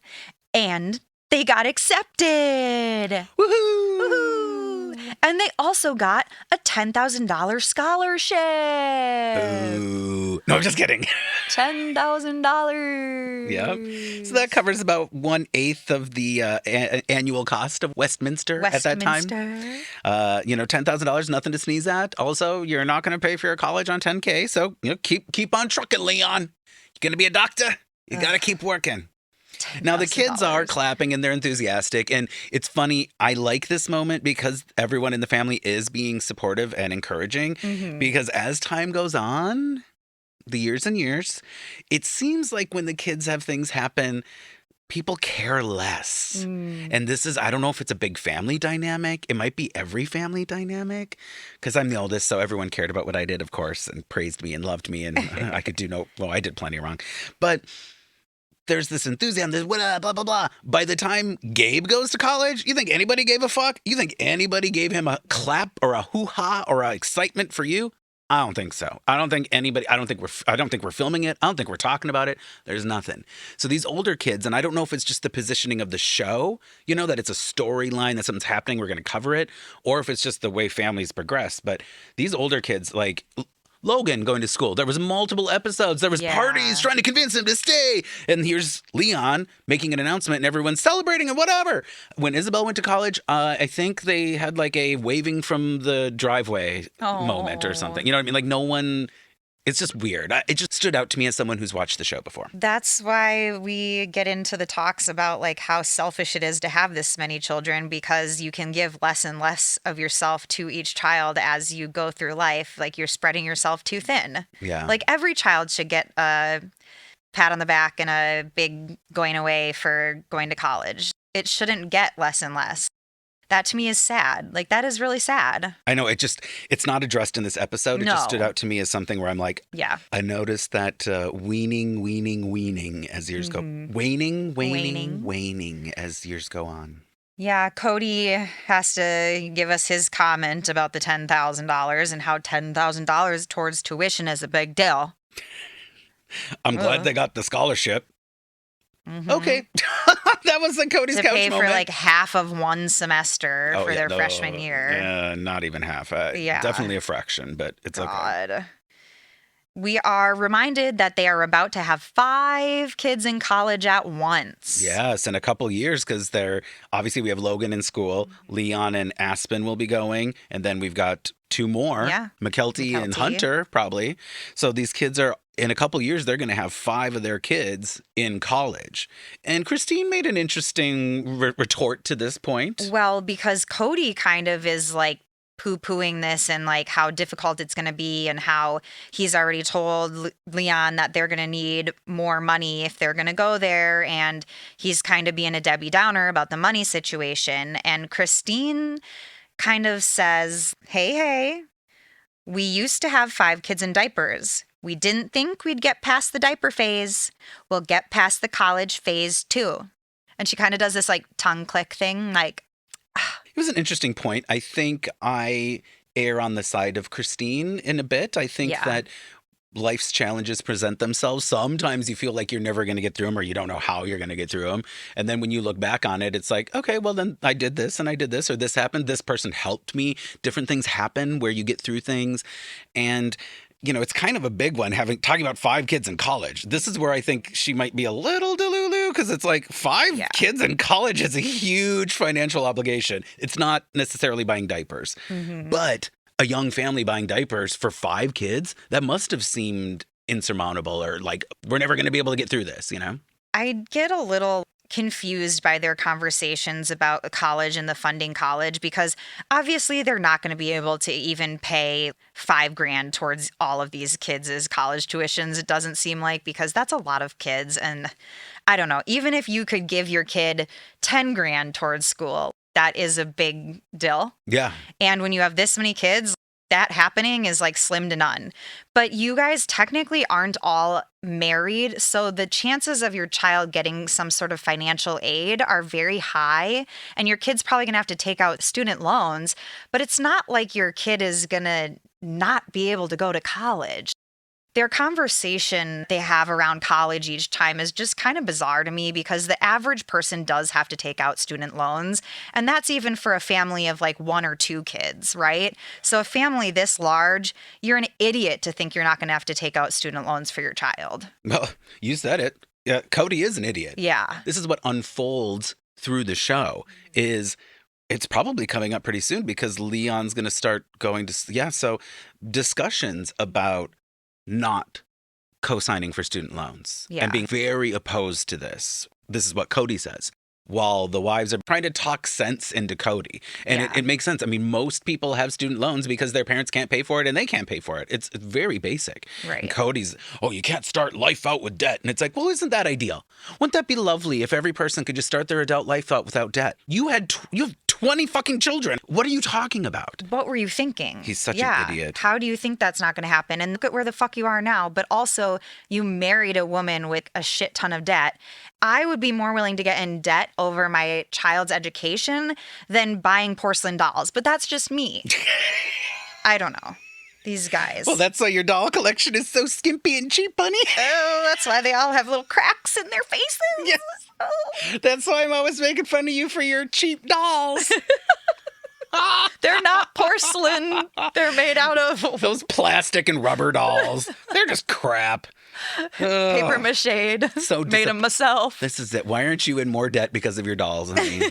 Speaker 7: and they got accepted.
Speaker 6: Woohoo!
Speaker 7: Woohoo! And they also got a $10,000 scholarship.
Speaker 6: Ooh. No, I'm just kidding.
Speaker 7: $10,000.
Speaker 6: Yep. So that covers about 1/8 of the annual cost of Westminster at that time. $10,000, nothing to sneeze at. Also, you're not going to pay for your college on $10K, so keep on trucking, Leon. You're going to be a doctor. You got to keep working. Now, the kids are clapping and they're enthusiastic. And it's funny. I like this moment because everyone in the family is being supportive and encouraging.
Speaker 7: Mm-hmm.
Speaker 6: Because as time goes on, the years and years, it seems like when the kids have things happen, people care less. And this is, I don't know if it's a big family dynamic. It might be every family dynamic because I'm the oldest. So everyone cared about what I did, of course, and praised me and loved me. And I could do I did plenty wrong. But there's this enthusiasm, there's blah, blah, blah. By the time Gabe goes to college, you think anybody gave a fuck? You think anybody gave him a clap or a hoo-ha or a excitement for you? I don't think so. I don't think we're filming it. I don't think we're talking about it. There's nothing. So these older kids, and I don't know if it's just the positioning of the show, that it's a storyline, that something's happening, we're going to cover it, or if it's just the way families progress. But these older kids, like Logan going to school, there was multiple episodes. There was parties trying to convince him to stay. And here's Leon making an announcement and everyone's celebrating and whatever. When Isabel went to college, I think they had like a waving from the driveway moment or something. You know what I mean? Like no one... It's just weird. It just stood out to me as someone who's watched the show before.
Speaker 7: That's why we get into the talks about like how selfish it is to have this many children, because you can give less and less of yourself to each child as you go through life. Like you're spreading yourself too thin.
Speaker 6: Yeah.
Speaker 7: Like every child should get a pat on the back and a big going away for going to college. It shouldn't get less and less. That to me is sad. Like, that is really sad.
Speaker 6: I know. It's not addressed in this episode. It just stood out to me as something where I'm like,
Speaker 7: yeah.
Speaker 6: I noticed that weaning as years go. Waning as years go on.
Speaker 7: Yeah, Kody has to give us his comment about the $10,000 and how $10,000 towards tuition is a big deal.
Speaker 6: I'm glad they got the scholarship.
Speaker 7: Mm-hmm.
Speaker 6: Okay. That was the Cody's
Speaker 7: to
Speaker 6: couch
Speaker 7: pay
Speaker 6: moment.
Speaker 7: for like half of one semester for their freshman year.
Speaker 6: Not even half. Definitely a fraction, but it's okay.
Speaker 7: We are reminded that they are about to have 5 kids in college at once.
Speaker 6: Yes, in a couple years, because obviously we have Logan in school, Leon and Aspen will be going, and then we've got 2 more, McKelty and Hunter probably. So these kids are, in a couple years, they're going to have 5 of their kids in college. And Christine made an interesting retort to this point.
Speaker 7: Well, because Kody kind of is like poo-pooing this and like how difficult it's going to be, and how he's already told Leon that they're going to need more money if they're going to go there, and he's kind of being a Debbie Downer about the money situation. And Christine kind of says, hey, we used to have 5 kids in diapers. We didn't think we'd get past the diaper phase. We'll get past the college phase too. And she kind of does this like tongue click thing, like,
Speaker 6: It was an interesting point. I think I err on the side of Christine in a bit. I think that life's challenges present themselves. Sometimes you feel like you're never going to get through them, or you don't know how you're going to get through them. And then when you look back on it, it's like, okay, well then I did this and I did this, or this happened. This person helped me. Different things happen where you get through things. And you know, it's kind of a big one talking about 5 kids in college. This is where I think she might be a little delulu, because it's like 5 kids in college is a huge financial obligation. It's not necessarily buying diapers, but a young family buying diapers for 5 kids, that must have seemed insurmountable, or like, we're never going to be able to get through this, you know?
Speaker 7: I get a little confused by their conversations about the college and the funding college, because obviously they're not going to be able to even pay $5,000 towards all of these kids' college tuitions. It doesn't seem like, because that's a lot of kids. And I don't know, even if you could give your kid $10,000 towards school, that is a big deal.
Speaker 6: Yeah.
Speaker 7: And when you have this many kids, that happening is like slim to none. But you guys technically aren't all married, so the chances of your child getting some sort of financial aid are very high, and your kid's probably going to have to take out student loans, but it's not like your kid is going to not be able to go to college. Their conversation they have around college each time is just kind of bizarre to me, because the average person does have to take out student loans. And that's even for a family of like 1 or 2 kids, right? So a family this large, you're an idiot to think you're not going to have to take out student loans for your child.
Speaker 6: Well, you said it. Yeah, Kody is an idiot.
Speaker 7: Yeah.
Speaker 6: This is what unfolds through the show is it's probably coming up pretty soon, because Leon's going to start going to, so discussions about not co-signing for student loans and being very opposed to this. This is what Kody says, while the wives are trying to talk sense into Kody. And it makes sense. I mean, most people have student loans because their parents can't pay for it and they can't pay for it. It's very basic.
Speaker 7: Right.
Speaker 6: And Cody's, you can't start life out with debt. And it's like, well, isn't that ideal? Wouldn't that be lovely if every person could just start their adult life out without debt? You have 20 fucking children. What are you talking about?
Speaker 7: What were you thinking?
Speaker 6: He's such an idiot.
Speaker 7: How do you think that's not going to happen? And look at where the fuck you are now. But also, you married a woman with a shit ton of debt. I would be more willing to get in debt over my child's education than buying porcelain dolls. But that's just me. I don't know. These guys.
Speaker 6: Well, that's why your doll collection is so skimpy and cheap, honey.
Speaker 7: Oh, that's why they all have little cracks in their faces.
Speaker 6: Yes. Oh. That's why I'm always making fun of you for your cheap dolls.
Speaker 7: They're not porcelain. They're made out of
Speaker 6: those plastic and rubber dolls. They're just crap.
Speaker 7: Paper mache.
Speaker 6: So
Speaker 7: made them myself.
Speaker 6: This is it. Why aren't you in more debt because of your dolls, honey?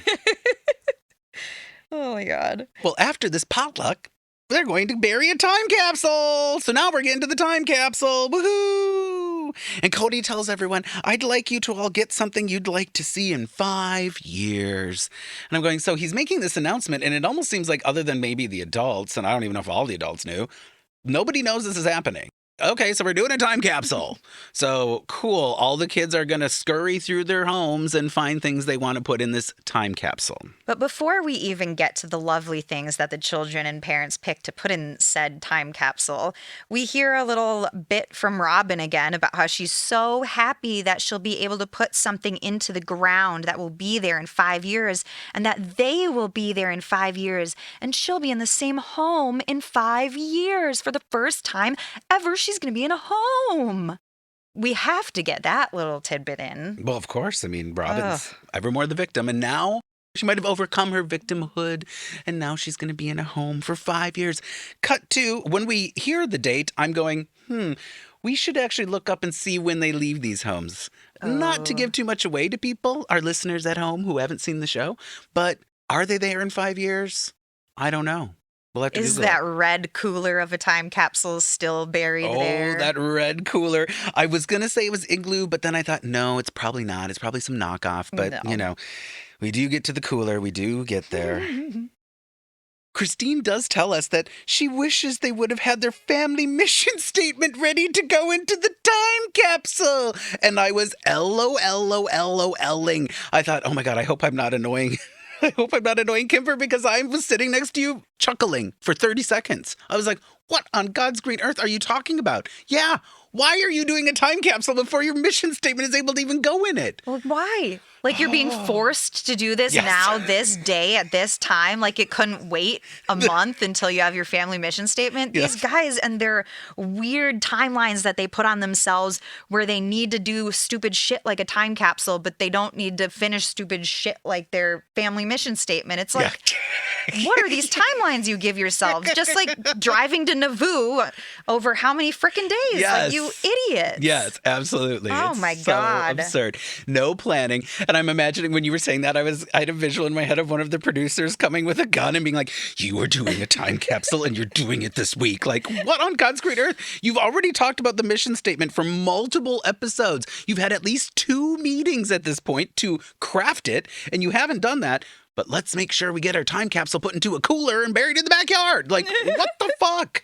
Speaker 7: Oh my God.
Speaker 6: Well, after this potluck, they're going to bury a time capsule. So now we're getting to the time capsule. Woohoo! And Kody tells everyone, I'd like you to all get something you'd like to see in 5 years. And I'm going, so he's making this announcement, and it almost seems like, other than maybe the adults, and I don't even know if all the adults knew, nobody knows this is happening. Okay, so we're doing a time capsule. So cool. All the kids are going to scurry through their homes and find things they want to put in this time capsule.
Speaker 7: But before we even get to the lovely things that the children and parents pick to put in said time capsule, we hear a little bit from Robyn again about how she's so happy that she'll be able to put something into the ground that will be there in 5 years, and that they will be there in 5 years, and she'll be in the same home in 5 years for the first time ever. She's going to be in a home. We have to get that little tidbit in.
Speaker 6: Well, of course. I mean, Robyn's ever more the victim. And now she might have overcome her victimhood. And now she's going to be in a home for 5 years. Cut to, when we hear the date, I'm going, we should actually look up and see when they leave these homes. Not to give too much away to people, our listeners at home who haven't seen the show. But are they there in 5 years? I don't know. We'll
Speaker 7: Is that red cooler of a time capsule still buried there?
Speaker 6: Oh, that red cooler. I was going to say it was Igloo, but then I thought, no, it's probably not. It's probably some knockoff. But, you know, we do get to the cooler. We do get there. Christine does tell us that she wishes they would have had their family mission statement ready to go into the time capsule. And I was LOLing. I thought, oh my God, I hope I'm not annoying. I hope I'm not annoying Kimber, because I was sitting next to you chuckling for 30 seconds. I was like, what on God's green earth are you talking about? Yeah, Why are you doing a time capsule before your mission statement is able to even go in it?
Speaker 7: Well, why? Like you're being forced to do this
Speaker 6: Yes.
Speaker 7: now, this day, at this time. Like it couldn't wait a month until you have your family mission statement.
Speaker 6: Yes.
Speaker 7: These guys and their weird timelines that they put on themselves where they need to do stupid shit like a time capsule, but they don't need to finish stupid shit like their family mission statement. It's like, what are these timelines you give yourselves? Just like driving to Nauvoo over how many freaking days?
Speaker 6: Yes.
Speaker 7: Like, you idiots.
Speaker 6: Yes, absolutely.
Speaker 7: Oh,
Speaker 6: It's
Speaker 7: my
Speaker 6: so
Speaker 7: God.
Speaker 6: absurd. No planning. And I'm imagining when you were saying that, I had a visual in my head of one of the producers coming with a gun and being like, you are doing a time capsule and you're doing it this week. Like, what on God's great earth? You've already talked about the mission statement for multiple episodes. You've had at least 2 meetings at this point to craft it, and you haven't done that. But let's make sure we get our time capsule put into a cooler and buried in the backyard. Like, what the fuck?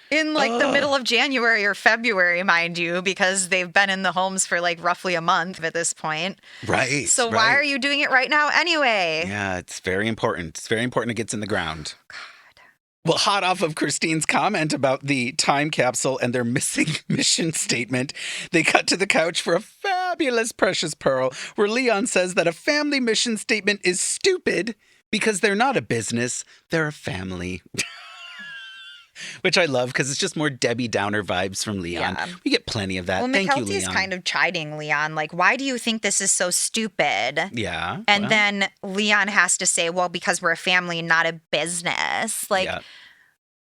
Speaker 7: In like the middle of January or February, mind you, because they've been in the homes for like roughly a month at this point.
Speaker 6: Right.
Speaker 7: So why are you doing it right now anyway?
Speaker 6: Yeah, it's very important. It's very important it gets in the ground. Well, hot off of Christine's comment about the time capsule and their missing mission statement, they cut to the couch for a fabulous precious pearl where Leon says that a family mission statement is stupid because they're not a business, they're a family. Which I love because it's just more Debbie Downer vibes from Leon.
Speaker 7: Yeah.
Speaker 6: We get plenty of that.
Speaker 7: Well,
Speaker 6: Thank you,
Speaker 7: McKelty's
Speaker 6: Leon.
Speaker 7: kind of chiding Leon, like, why do you think this is so stupid?
Speaker 6: Yeah.
Speaker 7: And
Speaker 6: well,
Speaker 7: then Leon has to say, well, because we're a family, not a business. Like,
Speaker 6: yeah.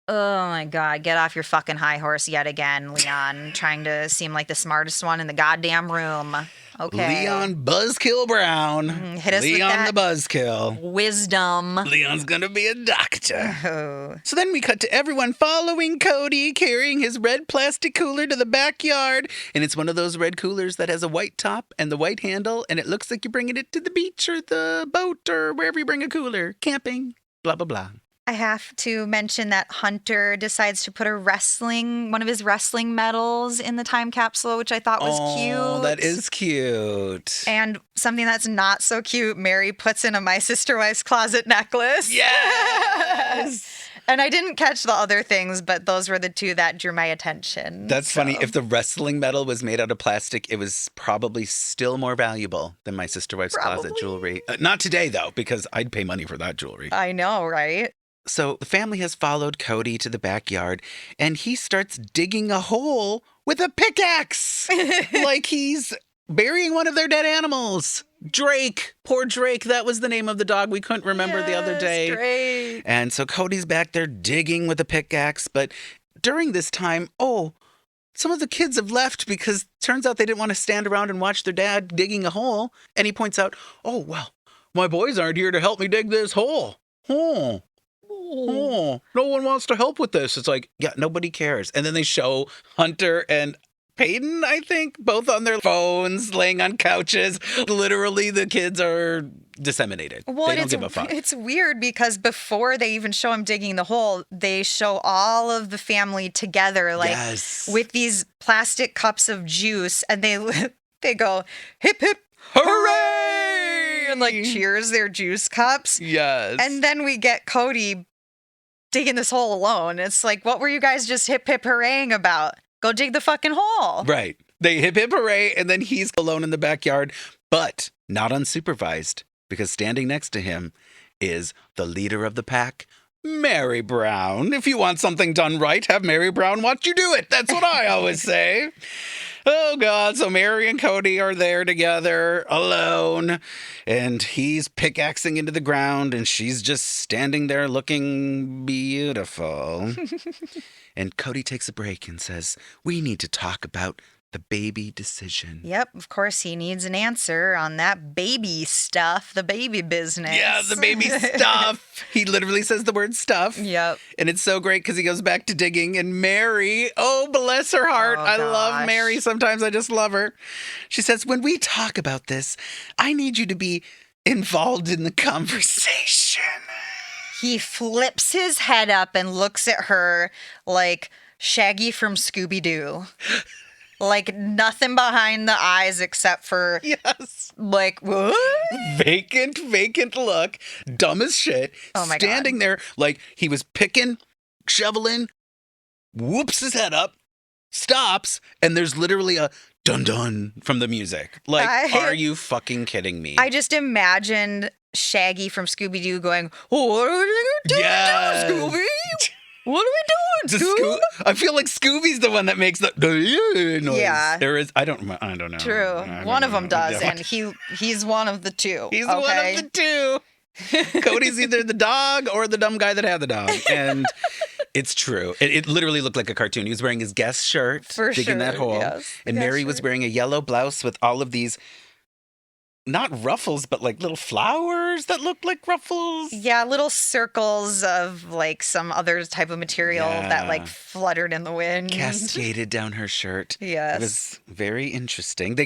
Speaker 7: oh my God, get off your fucking high horse yet again, Leon, trying to seem like the smartest one in the goddamn room. Okay.
Speaker 6: Leon Buzzkill Brown.
Speaker 7: Hit us with
Speaker 6: Leon
Speaker 7: that
Speaker 6: the Buzzkill.
Speaker 7: wisdom.
Speaker 6: Leon's gonna be a doctor.
Speaker 7: Oh.
Speaker 6: So then we cut to everyone following Kody, carrying his red plastic cooler to the backyard. And it's one of those red coolers that has a white top and the white handle. And it looks like you're bringing it to the beach or the boat or wherever you bring a cooler. Camping, blah, blah, blah.
Speaker 7: I have to mention that Hunter decides to put one of his wrestling medals in the time capsule, which I thought was cute.
Speaker 6: That is cute.
Speaker 7: And something that's not so cute, Meri puts in a My Sister Wife's Closet necklace.
Speaker 6: Yes!
Speaker 7: And I didn't catch the other things, but those were the 2 that drew my attention.
Speaker 6: That's
Speaker 7: So,
Speaker 6: funny. If the wrestling medal was made out of plastic, it was probably still more valuable than My Sister Wife's Closet
Speaker 7: Probably.
Speaker 6: jewelry. Not today, though, because I'd pay money for that jewelry.
Speaker 7: I know, right?
Speaker 6: So the family has followed Kody to the backyard, and he starts digging a hole with a pickaxe, like he's burying one of their dead animals. Drake, poor Drake, that was the name of the dog we couldn't remember the other day.
Speaker 7: Drake.
Speaker 6: And so Cody's back there digging with a pickaxe, but during this time, some of the kids have left because turns out they didn't want to stand around and watch their dad digging a hole. And he points out, well, my boys aren't here to help me dig this hole. No one wants to help with this. It's like, yeah, nobody cares. And then they show Hunter and Peyton, I think, both on their phones, laying on couches. Literally, the kids are disseminated.
Speaker 7: Well,
Speaker 6: They don't give a fuck.
Speaker 7: It's weird because before they even show him digging the hole, they show all of the family together, like
Speaker 6: Yes.
Speaker 7: with these plastic cups of juice, and they go hip hip
Speaker 6: Hooray!
Speaker 7: and like cheers their juice cups.
Speaker 6: Yes.
Speaker 7: And then we get Kody digging this hole alone. It's like, what were you guys just hip hip hooraying about? Go dig the fucking hole.
Speaker 6: Right. They hip hip hooray, and then he's alone in the backyard, but not unsupervised, because standing next to him is the leader of the pack, Meri Brown. If you want something done right, have Meri Brown watch you do it. That's what I always say. Oh, God. So Meri and Kody are there together, alone, and he's pickaxing into the ground, and she's just standing there looking beautiful. And Kody takes a break and says, we need to talk about the baby decision.
Speaker 7: Yep, of course he needs an answer on that baby stuff, the baby business.
Speaker 6: Yeah, the baby stuff. He literally says the word stuff.
Speaker 7: Yep.
Speaker 6: And it's so great because he goes back to digging. And Meri, oh, bless her heart.
Speaker 7: Oh,
Speaker 6: I love
Speaker 7: gosh.
Speaker 6: Meri. Sometimes I just love her. She says, when we talk about this, I need you to be involved in the conversation.
Speaker 7: He flips his head up and looks at her like Shaggy from Scooby-Doo. Like nothing behind the eyes except for
Speaker 6: Yes.
Speaker 7: like, what?
Speaker 6: Vacant look. Dumb as shit.
Speaker 7: Oh my God.
Speaker 6: Standing there like he was picking, shoveling, whoops his head up, stops, and there's literally a dun-dun from the music. Like, are you fucking kidding me?
Speaker 7: I just imagined Shaggy from Scooby-Doo going, "Oh, what are we going to do, Scooby? What are we doing, Scooby?"
Speaker 6: I feel like Scooby's the one that makes the noise.
Speaker 7: Yeah.
Speaker 6: There is, I don't know.
Speaker 7: True. One of them does, and he's one of the two.
Speaker 6: He's one of the two. Kody's either the dog or the dumb guy that had the dog. And it's true. It literally looked like a cartoon. He was wearing his guest shirt, digging that hole.
Speaker 7: Yes,
Speaker 6: and Meri was wearing a yellow blouse with all of these, not ruffles, but like little flowers that looked like ruffles.
Speaker 7: Yeah, little circles of like some other type of material that like fluttered in the wind.
Speaker 6: Cascaded down her shirt.
Speaker 7: Yes.
Speaker 6: It was very interesting. They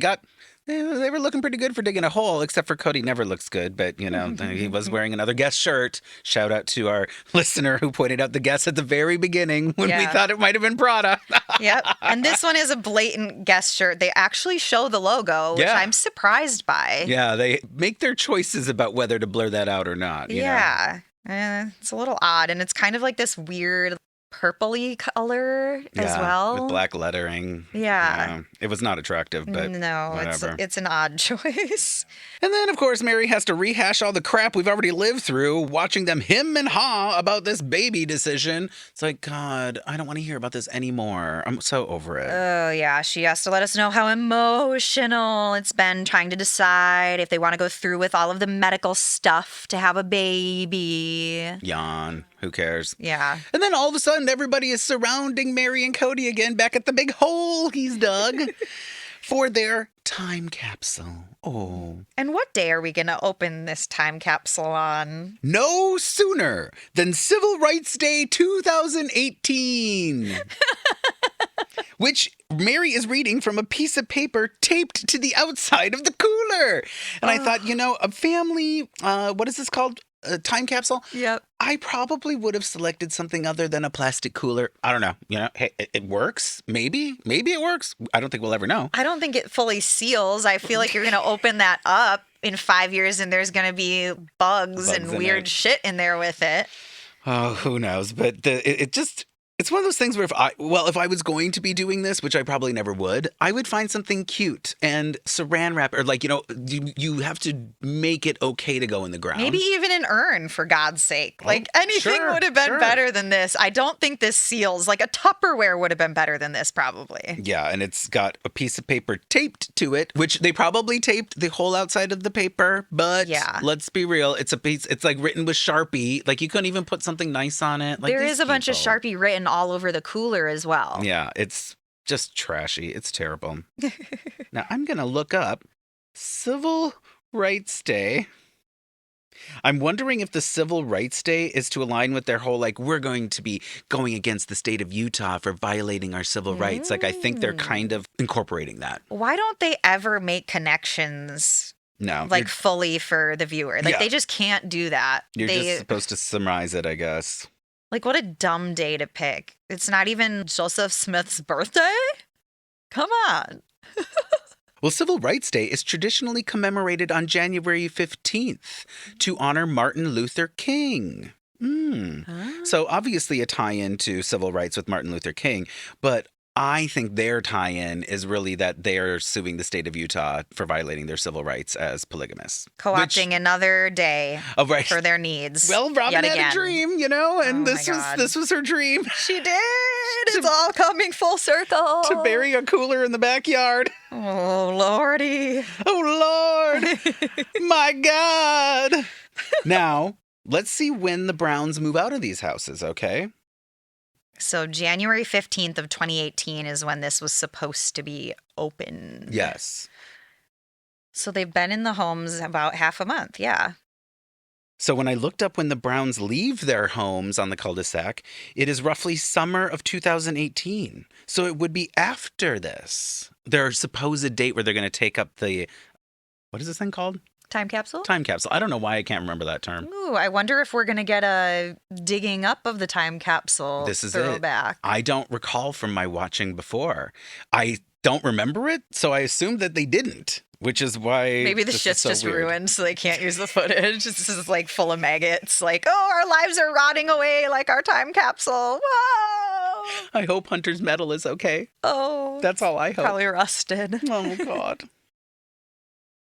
Speaker 6: were looking pretty good for digging a hole, except for Kody never looks good. But, you know, he was wearing another guest shirt. Shout out to our listener who pointed out the guest at the very beginning when we thought it might have been Prada.
Speaker 7: Yep. And this one is a blatant guest shirt. They actually show the logo, which I'm surprised by.
Speaker 6: Yeah, they make their choices about whether to blur that out or not. You know?
Speaker 7: It's a little odd. And it's kind of like this weird purpley color as well.
Speaker 6: With black lettering.
Speaker 7: Yeah.
Speaker 6: It was not attractive, but
Speaker 7: no,
Speaker 6: whatever.
Speaker 7: It's an odd choice.
Speaker 6: And then, of course, Meri has to rehash all the crap we've already lived through, watching them him and haw about this baby decision. It's like, God, I don't want to hear about this anymore. I'm so over it.
Speaker 7: Oh, yeah. She has to let us know how emotional it's been trying to decide if they want to go through with all of the medical stuff to have a baby.
Speaker 6: Yawn. Who cares?
Speaker 7: Yeah.
Speaker 6: And then all of a sudden, everybody is surrounding Meri and Kody again back at the big hole he's dug for their time capsule. Oh.
Speaker 7: And what day are we going to open this time capsule on?
Speaker 6: No sooner than Civil Rights Day 2018. Which Meri is reading from a piece of paper taped to the outside of the cooler. And I thought, a family, what is this called? A time capsule?
Speaker 7: Yep.
Speaker 6: I probably would have selected something other than a plastic cooler. I don't know. Hey, it works. Maybe it works. I don't think we'll ever know.
Speaker 7: I don't think it fully seals. I feel like you're going to open that up in 5 years and there's going to be bugs and weird shit in there with it.
Speaker 6: Oh, who knows? But it's one of those things where if I was going to be doing this, which I probably never would, I would find something cute and saran wrap, or you have to make it okay to go in the ground.
Speaker 7: Maybe even an urn, for God's sake. Anything would have been better than this. I don't think this seals. Like a Tupperware would have been better than this, probably.
Speaker 6: Yeah, and it's got a piece of paper taped to it, which they probably taped the whole outside of the paper. But let's be real, it's a piece. It's like written with Sharpie. Like you couldn't even put something nice on it. Like
Speaker 7: there is a bunch of Sharpie written all over the cooler as well.
Speaker 6: Yeah, it's just trashy. It's terrible. Now, I'm going to look up Civil Rights Day. I'm wondering if the Civil Rights Day is to align with their whole, we're going to be going against the state of Utah for violating our civil rights. I think they're kind of incorporating that.
Speaker 7: Why don't they ever make connections?
Speaker 6: No.
Speaker 7: Fully for the viewer. They just can't do that.
Speaker 6: You're just supposed to summarize it, I guess.
Speaker 7: What a dumb day to pick. It's not even Joseph Smith's birthday? Come on.
Speaker 6: Well, Civil Rights Day is traditionally commemorated on January 15th to honor Martin Luther King. So obviously a tie-in to civil rights with Martin Luther King, but I think their tie-in is really that they're suing the state of Utah for violating their civil rights as polygamists.
Speaker 7: Co-opting another day for their needs.
Speaker 6: Well, Robyn had a dream, and this was her dream.
Speaker 7: She did. It's all coming full circle.
Speaker 6: To bury a cooler in the backyard.
Speaker 7: Oh, Lordy.
Speaker 6: Oh, Lord. My God. Now, let's see when the Browns move out of these houses, okay?
Speaker 7: So January 15th of 2018 is when this was supposed to be open.
Speaker 6: Yes.
Speaker 7: So they've been in the homes about half a month, yeah.
Speaker 6: So when I looked up when the Browns leave their homes on the cul-de-sac, it is roughly summer of 2018. So it would be after this. Their supposed date where they're going to take up the, what is this thing called?
Speaker 7: Time capsule?
Speaker 6: Time capsule. I don't know why I can't remember that term.
Speaker 7: Ooh, I wonder if we're going to get a digging up of the time capsule throwback.
Speaker 6: I don't recall from my watching before. I don't remember it, so I assumed that they didn't, which is why
Speaker 7: maybe the shit's just ruined, so they can't use the footage. This is full of maggots. Our lives are rotting away like our time capsule. Whoa!
Speaker 6: I hope Hunter's medal is okay.
Speaker 3: Oh.
Speaker 6: That's all I hope.
Speaker 3: Probably rusted.
Speaker 6: Oh, God.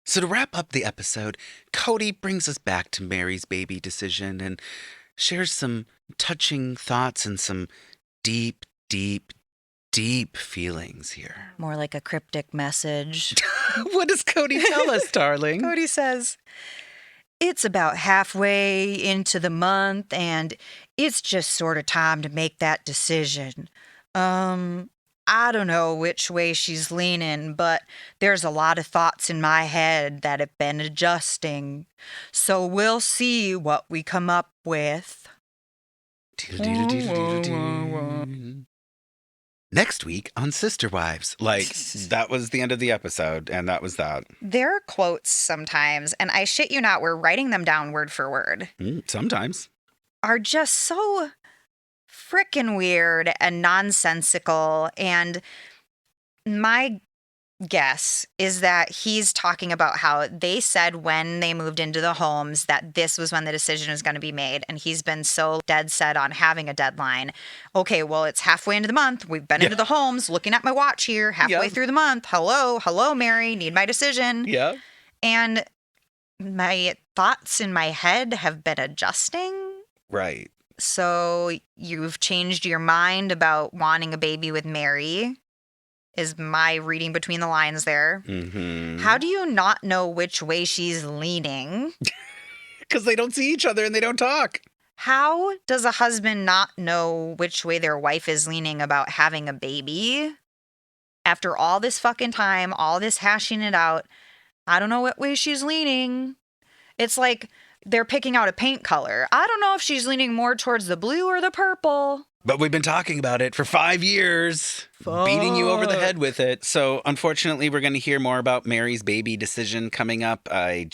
Speaker 6: So to wrap up the episode, Kody brings us back to Meri's baby decision and shares some touching thoughts and some deep, deep, deep feelings here.
Speaker 7: More like a cryptic message.
Speaker 6: What does Kody tell us, darling?
Speaker 7: Kody says, it's about halfway into the month, and it's just sort of time to make that decision. I don't know which way she's leaning, but there's a lot of thoughts in my head that have been adjusting. So we'll see what we come up with.
Speaker 6: Next week on Sister Wives. Like, that was the end of the episode, and that was that.
Speaker 7: There are quotes sometimes, and I shit you not, we're writing them down word for word.
Speaker 6: Sometimes.
Speaker 7: Are just so frickin' weird and nonsensical. And my guess is that he's talking about how they said when they moved into the homes that this was when the decision was going to be made. And he's been so dead set on having a deadline. Okay, well, it's halfway into the month. We've been into the homes, looking at my watch here, halfway through the month. Hello, Meri, need my decision.
Speaker 6: Yeah.
Speaker 7: And my thoughts in my head have been adjusting.
Speaker 6: Right.
Speaker 7: So you've changed your mind about wanting a baby with Meri, is my reading between the lines there.
Speaker 6: Mm-hmm.
Speaker 7: How do you not know which way she's leaning?
Speaker 6: Because they don't see each other and they don't talk.
Speaker 7: How does a husband not know which way their wife is leaning about having a baby? After all this fucking time, all this hashing it out, I don't know what way she's leaning. It's like they're picking out a paint color. I don't know if she's leaning more towards the blue or the purple.
Speaker 6: But we've been talking about it for 5 years, beating you over the head with it. So unfortunately, we're going to hear more about Meri's baby decision coming up. I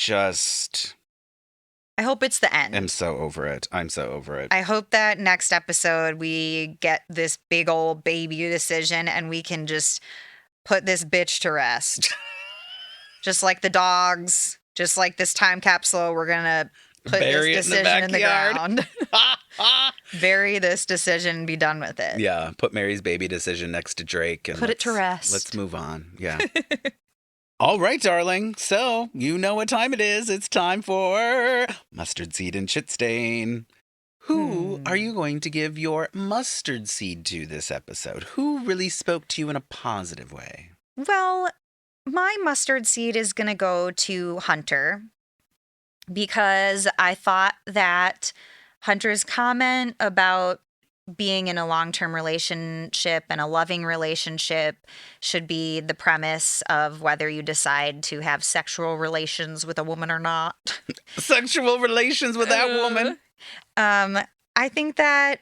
Speaker 7: hope it's the end.
Speaker 6: am so over it. I'm so over it.
Speaker 7: I hope that next episode we get this big old baby decision and we can just put this bitch to rest. Just like the dogs, just like this time capsule, we're going to put
Speaker 6: Bury
Speaker 7: this
Speaker 6: it in the
Speaker 7: decision in the
Speaker 6: backyard.
Speaker 7: ground. Bury this decision and be done with it.
Speaker 6: Yeah, put Meri's baby decision next to Drake. And
Speaker 7: Put it to rest.
Speaker 6: Let's move on. Yeah. All right, darling. So, you know what time it is. It's time for mustard seed and shit stain. Who are you going to give your mustard seed to this episode? Who really spoke to you in a positive way?
Speaker 7: Well, my mustard seed is going to go to Hunter because I thought that Hunter's comment about being in a long-term relationship and a loving relationship should be the premise of whether you decide to have sexual relations with a woman or not.
Speaker 6: Sexual relations with that woman?
Speaker 7: I think that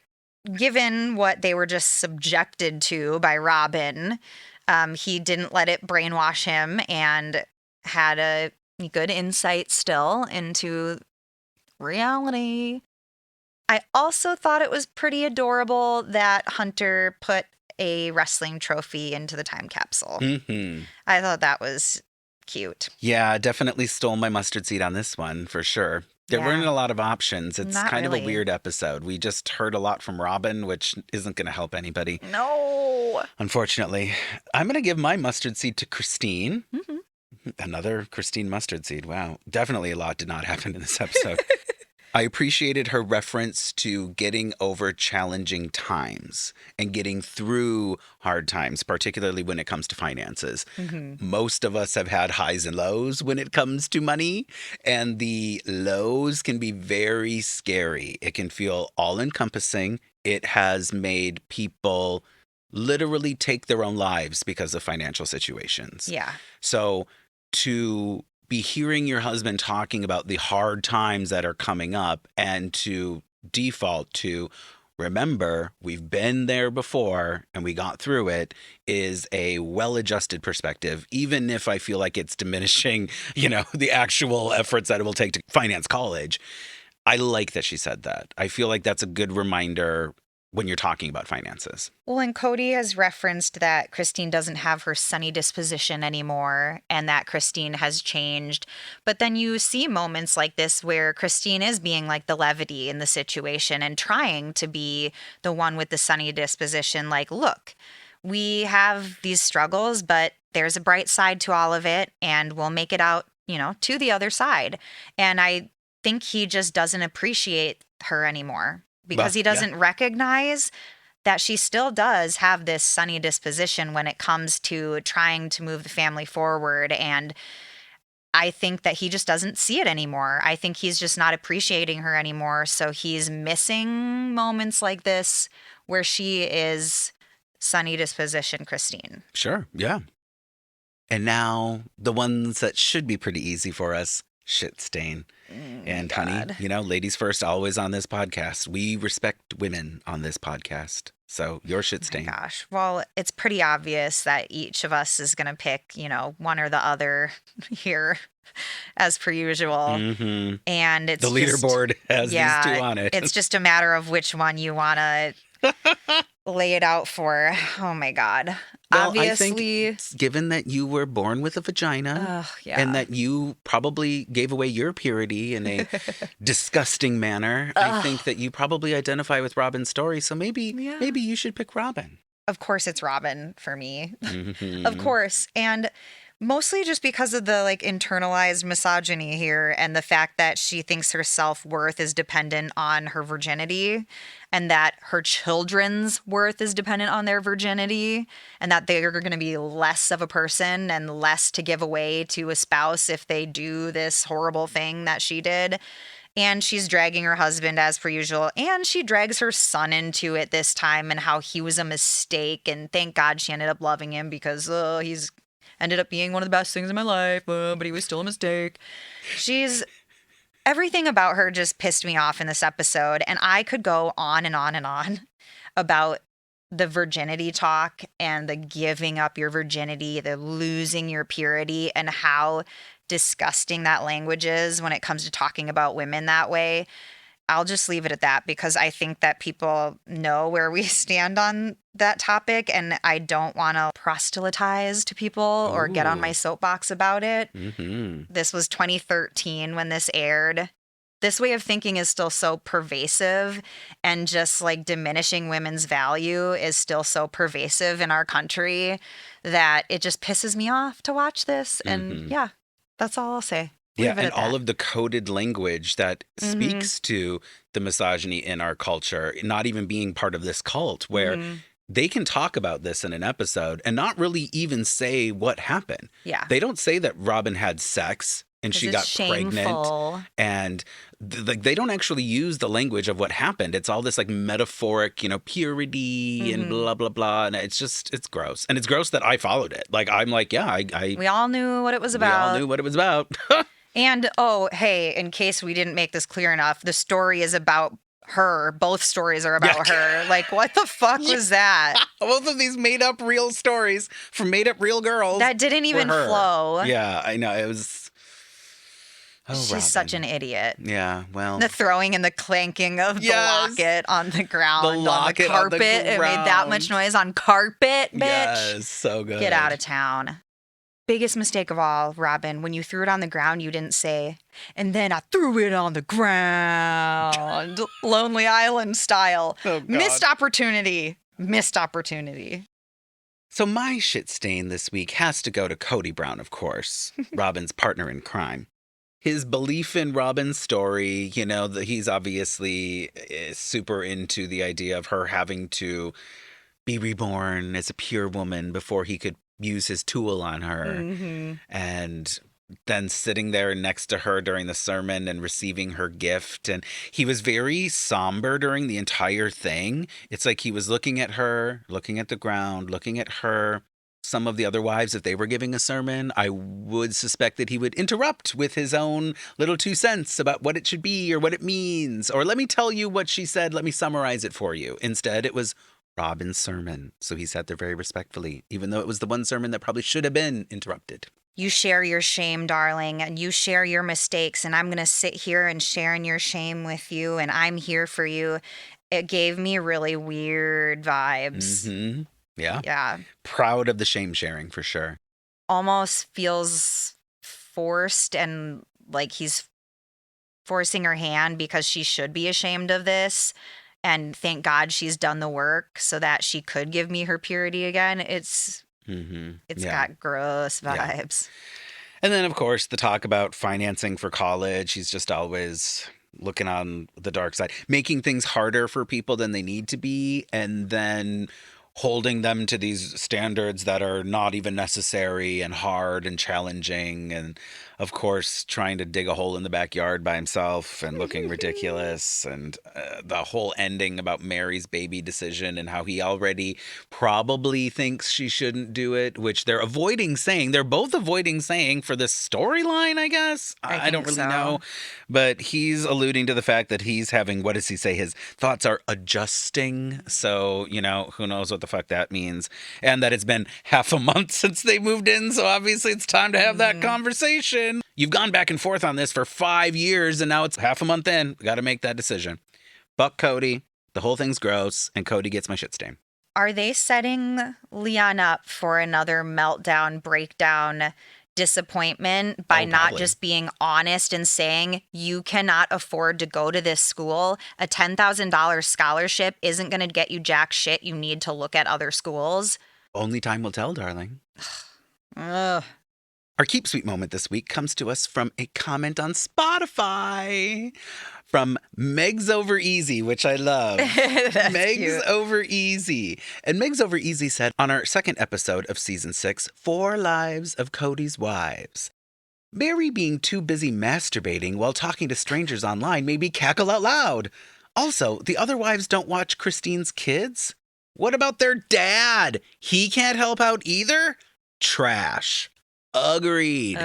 Speaker 7: given what they were just subjected to by Robyn, he didn't let it brainwash him and had a good insight still into reality. I also thought it was pretty adorable that Hunter put a wrestling trophy into the time capsule.
Speaker 6: Mm-hmm.
Speaker 7: I thought that was cute.
Speaker 6: Yeah, definitely stole my mustard seed on this one, for sure. There weren't a lot of options. It's
Speaker 7: Not
Speaker 6: kind of
Speaker 7: really.
Speaker 6: a weird episode. We just heard a lot from Robyn, which isn't going to help anybody.
Speaker 7: No.
Speaker 6: Unfortunately. I'm going to give my mustard seed to Christine.
Speaker 7: Mm-hmm.
Speaker 6: Another Christine mustard seed. Wow. Definitely a lot did not happen in this episode. I appreciated her reference to getting over challenging times and getting through hard times, particularly when it comes to finances.
Speaker 7: Mm-hmm.
Speaker 6: Most of us have had highs and lows when it comes to money, and the lows can be very scary. It can feel all-encompassing. It has made people literally take their own lives because of financial situations.
Speaker 7: Yeah.
Speaker 6: So to be hearing your husband talking about the hard times that are coming up and to default to remember we've been there before and we got through it is a well-adjusted perspective, even if I feel like it's diminishing, the actual efforts that it will take to finance college. I like that she said that. I feel like that's a good reminder when you're talking about finances.
Speaker 7: Well, and Kody has referenced that Christine doesn't have her sunny disposition anymore and that Christine has changed. But then you see moments like this where Christine is being like the levity in the situation and trying to be the one with the sunny disposition. Like, look, we have these struggles, but there's a bright side to all of it and we'll make it out, to the other side. And I think he just doesn't appreciate her anymore. Because he doesn't recognize that she still does have this sunny disposition when it comes to trying to move the family forward. And I think that he just doesn't see it anymore. I think he's just not appreciating her anymore. So he's missing moments like this where she is sunny disposition Christine.
Speaker 6: Sure, yeah. And now the ones that should be pretty easy for us, shit stain. And honey, ladies first always on this podcast. We respect women on this podcast. So your shit stain.
Speaker 7: Gosh. Well, it's pretty obvious that each of us is going to pick, one or the other here as per usual.
Speaker 6: Mm-hmm.
Speaker 7: And it's
Speaker 6: the leaderboard has these two on it.
Speaker 7: It's just a matter of which one you want to lay it out for. Oh my God.
Speaker 6: Well,
Speaker 7: Obviously,
Speaker 6: I think given that you were born with a vagina and that you probably gave away your purity in a disgusting manner, I think that you probably identify with Robyn's story. So maybe you should pick Robyn.
Speaker 7: Of course it's Robyn for me.
Speaker 6: Mm-hmm.
Speaker 7: Of course. And mostly just because of the internalized misogyny here and the fact that she thinks her self-worth is dependent on her virginity and that her children's worth is dependent on their virginity and that they're going to be less of a person and less to give away to a spouse if they do this horrible thing that she did. And she's dragging her husband as per usual. And she drags her son into it this time and how he was a mistake. And thank God she ended up loving him because he's ended up being one of the best things in my life, but he was still a mistake. Everything about her just pissed me off in this episode. And I could go on and on and on about the virginity talk and the giving up your virginity, the losing your purity, and how disgusting that language is when it comes to talking about women that way. I'll just leave it at that because I think that people know where we stand on that topic and I don't want to proselytize to people or get on my soapbox about it.
Speaker 6: Mm-hmm.
Speaker 7: This was 2013 when this aired. This way of thinking is still so pervasive and just diminishing women's value is still so pervasive in our country that it just pisses me off to watch this. And that's all I'll say.
Speaker 6: Yeah, and all of the coded language that speaks to the misogyny in our culture, not even being part of this cult, where they can talk about this in an episode and not really even say what happened.
Speaker 7: Yeah.
Speaker 6: They don't say that Robyn had sex and she got pregnant. And they don't actually use the language of what happened. It's all this metaphoric, purity and blah, blah, blah. And it's gross. And it's gross that I followed it. We
Speaker 7: all knew what it was about.
Speaker 6: We all knew what it was about.
Speaker 7: And, hey, in case we didn't make this clear enough, the story is about her. Both stories are about her. What the fuck was that?
Speaker 6: Both of these made up real stories from made up real girls.
Speaker 7: That didn't even flow.
Speaker 6: Yeah, I know. It was...
Speaker 7: She's
Speaker 6: Robyn.
Speaker 7: such an idiot.
Speaker 6: Yeah, well...
Speaker 7: The throwing and the clanking of the locket on the ground,
Speaker 6: on the
Speaker 7: carpet. It made that much noise on carpet, bitch.
Speaker 6: Yes, so good.
Speaker 7: Get out of town. Biggest mistake of all, Robyn, when you threw it on the ground, you didn't say, and then I threw it on the ground. Lonely Island style.
Speaker 6: Oh, God.
Speaker 7: Missed opportunity. Missed opportunity.
Speaker 6: So my shit stain this week has to go to Kody Brown, of course, Robyn's partner in crime. His belief in Robyn's story, that he's obviously super into the idea of her having to be reborn as a pure woman before he could use his tool on her. And then sitting there next to her during the sermon and receiving her gift. And he was very somber during the entire thing. It's like he was looking at her, looking at the ground, looking at her. Some of the other wives, if they were giving a sermon, I would suspect that he would interrupt with his own little 2 cents about what it should be or what it means. Or let me tell you what she said. Let me summarize it for you. Instead, it was Robyn's sermon. So he sat there very respectfully, even though it was the one sermon that probably should have been interrupted.
Speaker 7: You share your shame, darling, and you share your mistakes, and I'm going to sit here and share in your shame with you, and I'm here for you. It gave me really weird vibes.
Speaker 6: Mm-hmm. Yeah.
Speaker 7: Yeah.
Speaker 6: Proud of the shame sharing for sure.
Speaker 7: Almost feels forced and like he's forcing her hand because she should be ashamed of this. And thank God she's done the work so that she could give me her purity again. It's got gross vibes.
Speaker 6: And then, of course, the talk about financing for college. He's just always looking on the dark side, making things harder for people than they need to be, and then holding them to these standards that are not even necessary and hard and challenging. And, of course, trying to dig a hole in the backyard by himself and looking ridiculous. And the whole ending about Meri's baby decision and how he already probably thinks she shouldn't do it, which they're avoiding saying. They're both avoiding saying for this storyline, I guess. I don't really know. But he's alluding to the fact that he's having, what does he say? His thoughts are adjusting. So, who knows what the fuck that means. And that it's been half a month since they moved in. So obviously it's time to have that conversation. You've gone back and forth on this for 5 years and now it's half a month in. We got to make that decision. Fuck Kody. The whole thing's gross and Kody gets my shit stain.
Speaker 7: Are they setting Leon up for another meltdown, breakdown, disappointment by not
Speaker 6: Probably.
Speaker 7: just being honest and saying you cannot afford to go to this school? A $10,000 scholarship isn't going to get you jack shit. You need to look at other schools.
Speaker 6: Only time will tell, darling.
Speaker 7: Ugh.
Speaker 6: Our Keep Sweet moment this week comes to us from a comment on Spotify from Megs Over Easy, which I love. Megs
Speaker 7: cute.
Speaker 6: Over Easy. And Megs Over Easy said on our second episode of season 6, 4 Lives of Kody's Wives. Meri being too busy masturbating while talking to strangers online made me cackle out loud. Also, the other wives don't watch Christine's kids? What about their dad? He can't help out either? Trash. Agreed.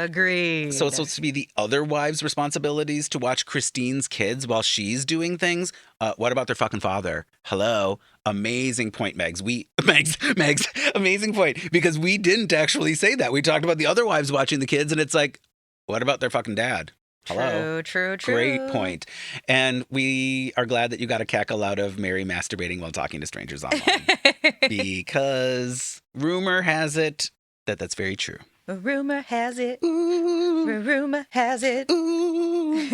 Speaker 6: So it's supposed to be the other wives' responsibilities to watch Christine's kids while she's doing things? What about their fucking father? Hello? Amazing point, Megs. Megs, amazing point. Because we didn't actually say that. We talked about the other wives watching the kids, and it's like, what about their fucking dad? Hello?
Speaker 7: True.
Speaker 6: Great point. And we are glad that you got a cackle out of Meri masturbating while talking to strangers online. Because rumor has it that that's very true.
Speaker 7: Rumor has it.
Speaker 6: Ooh.
Speaker 7: Rumor has it.
Speaker 6: Ooh.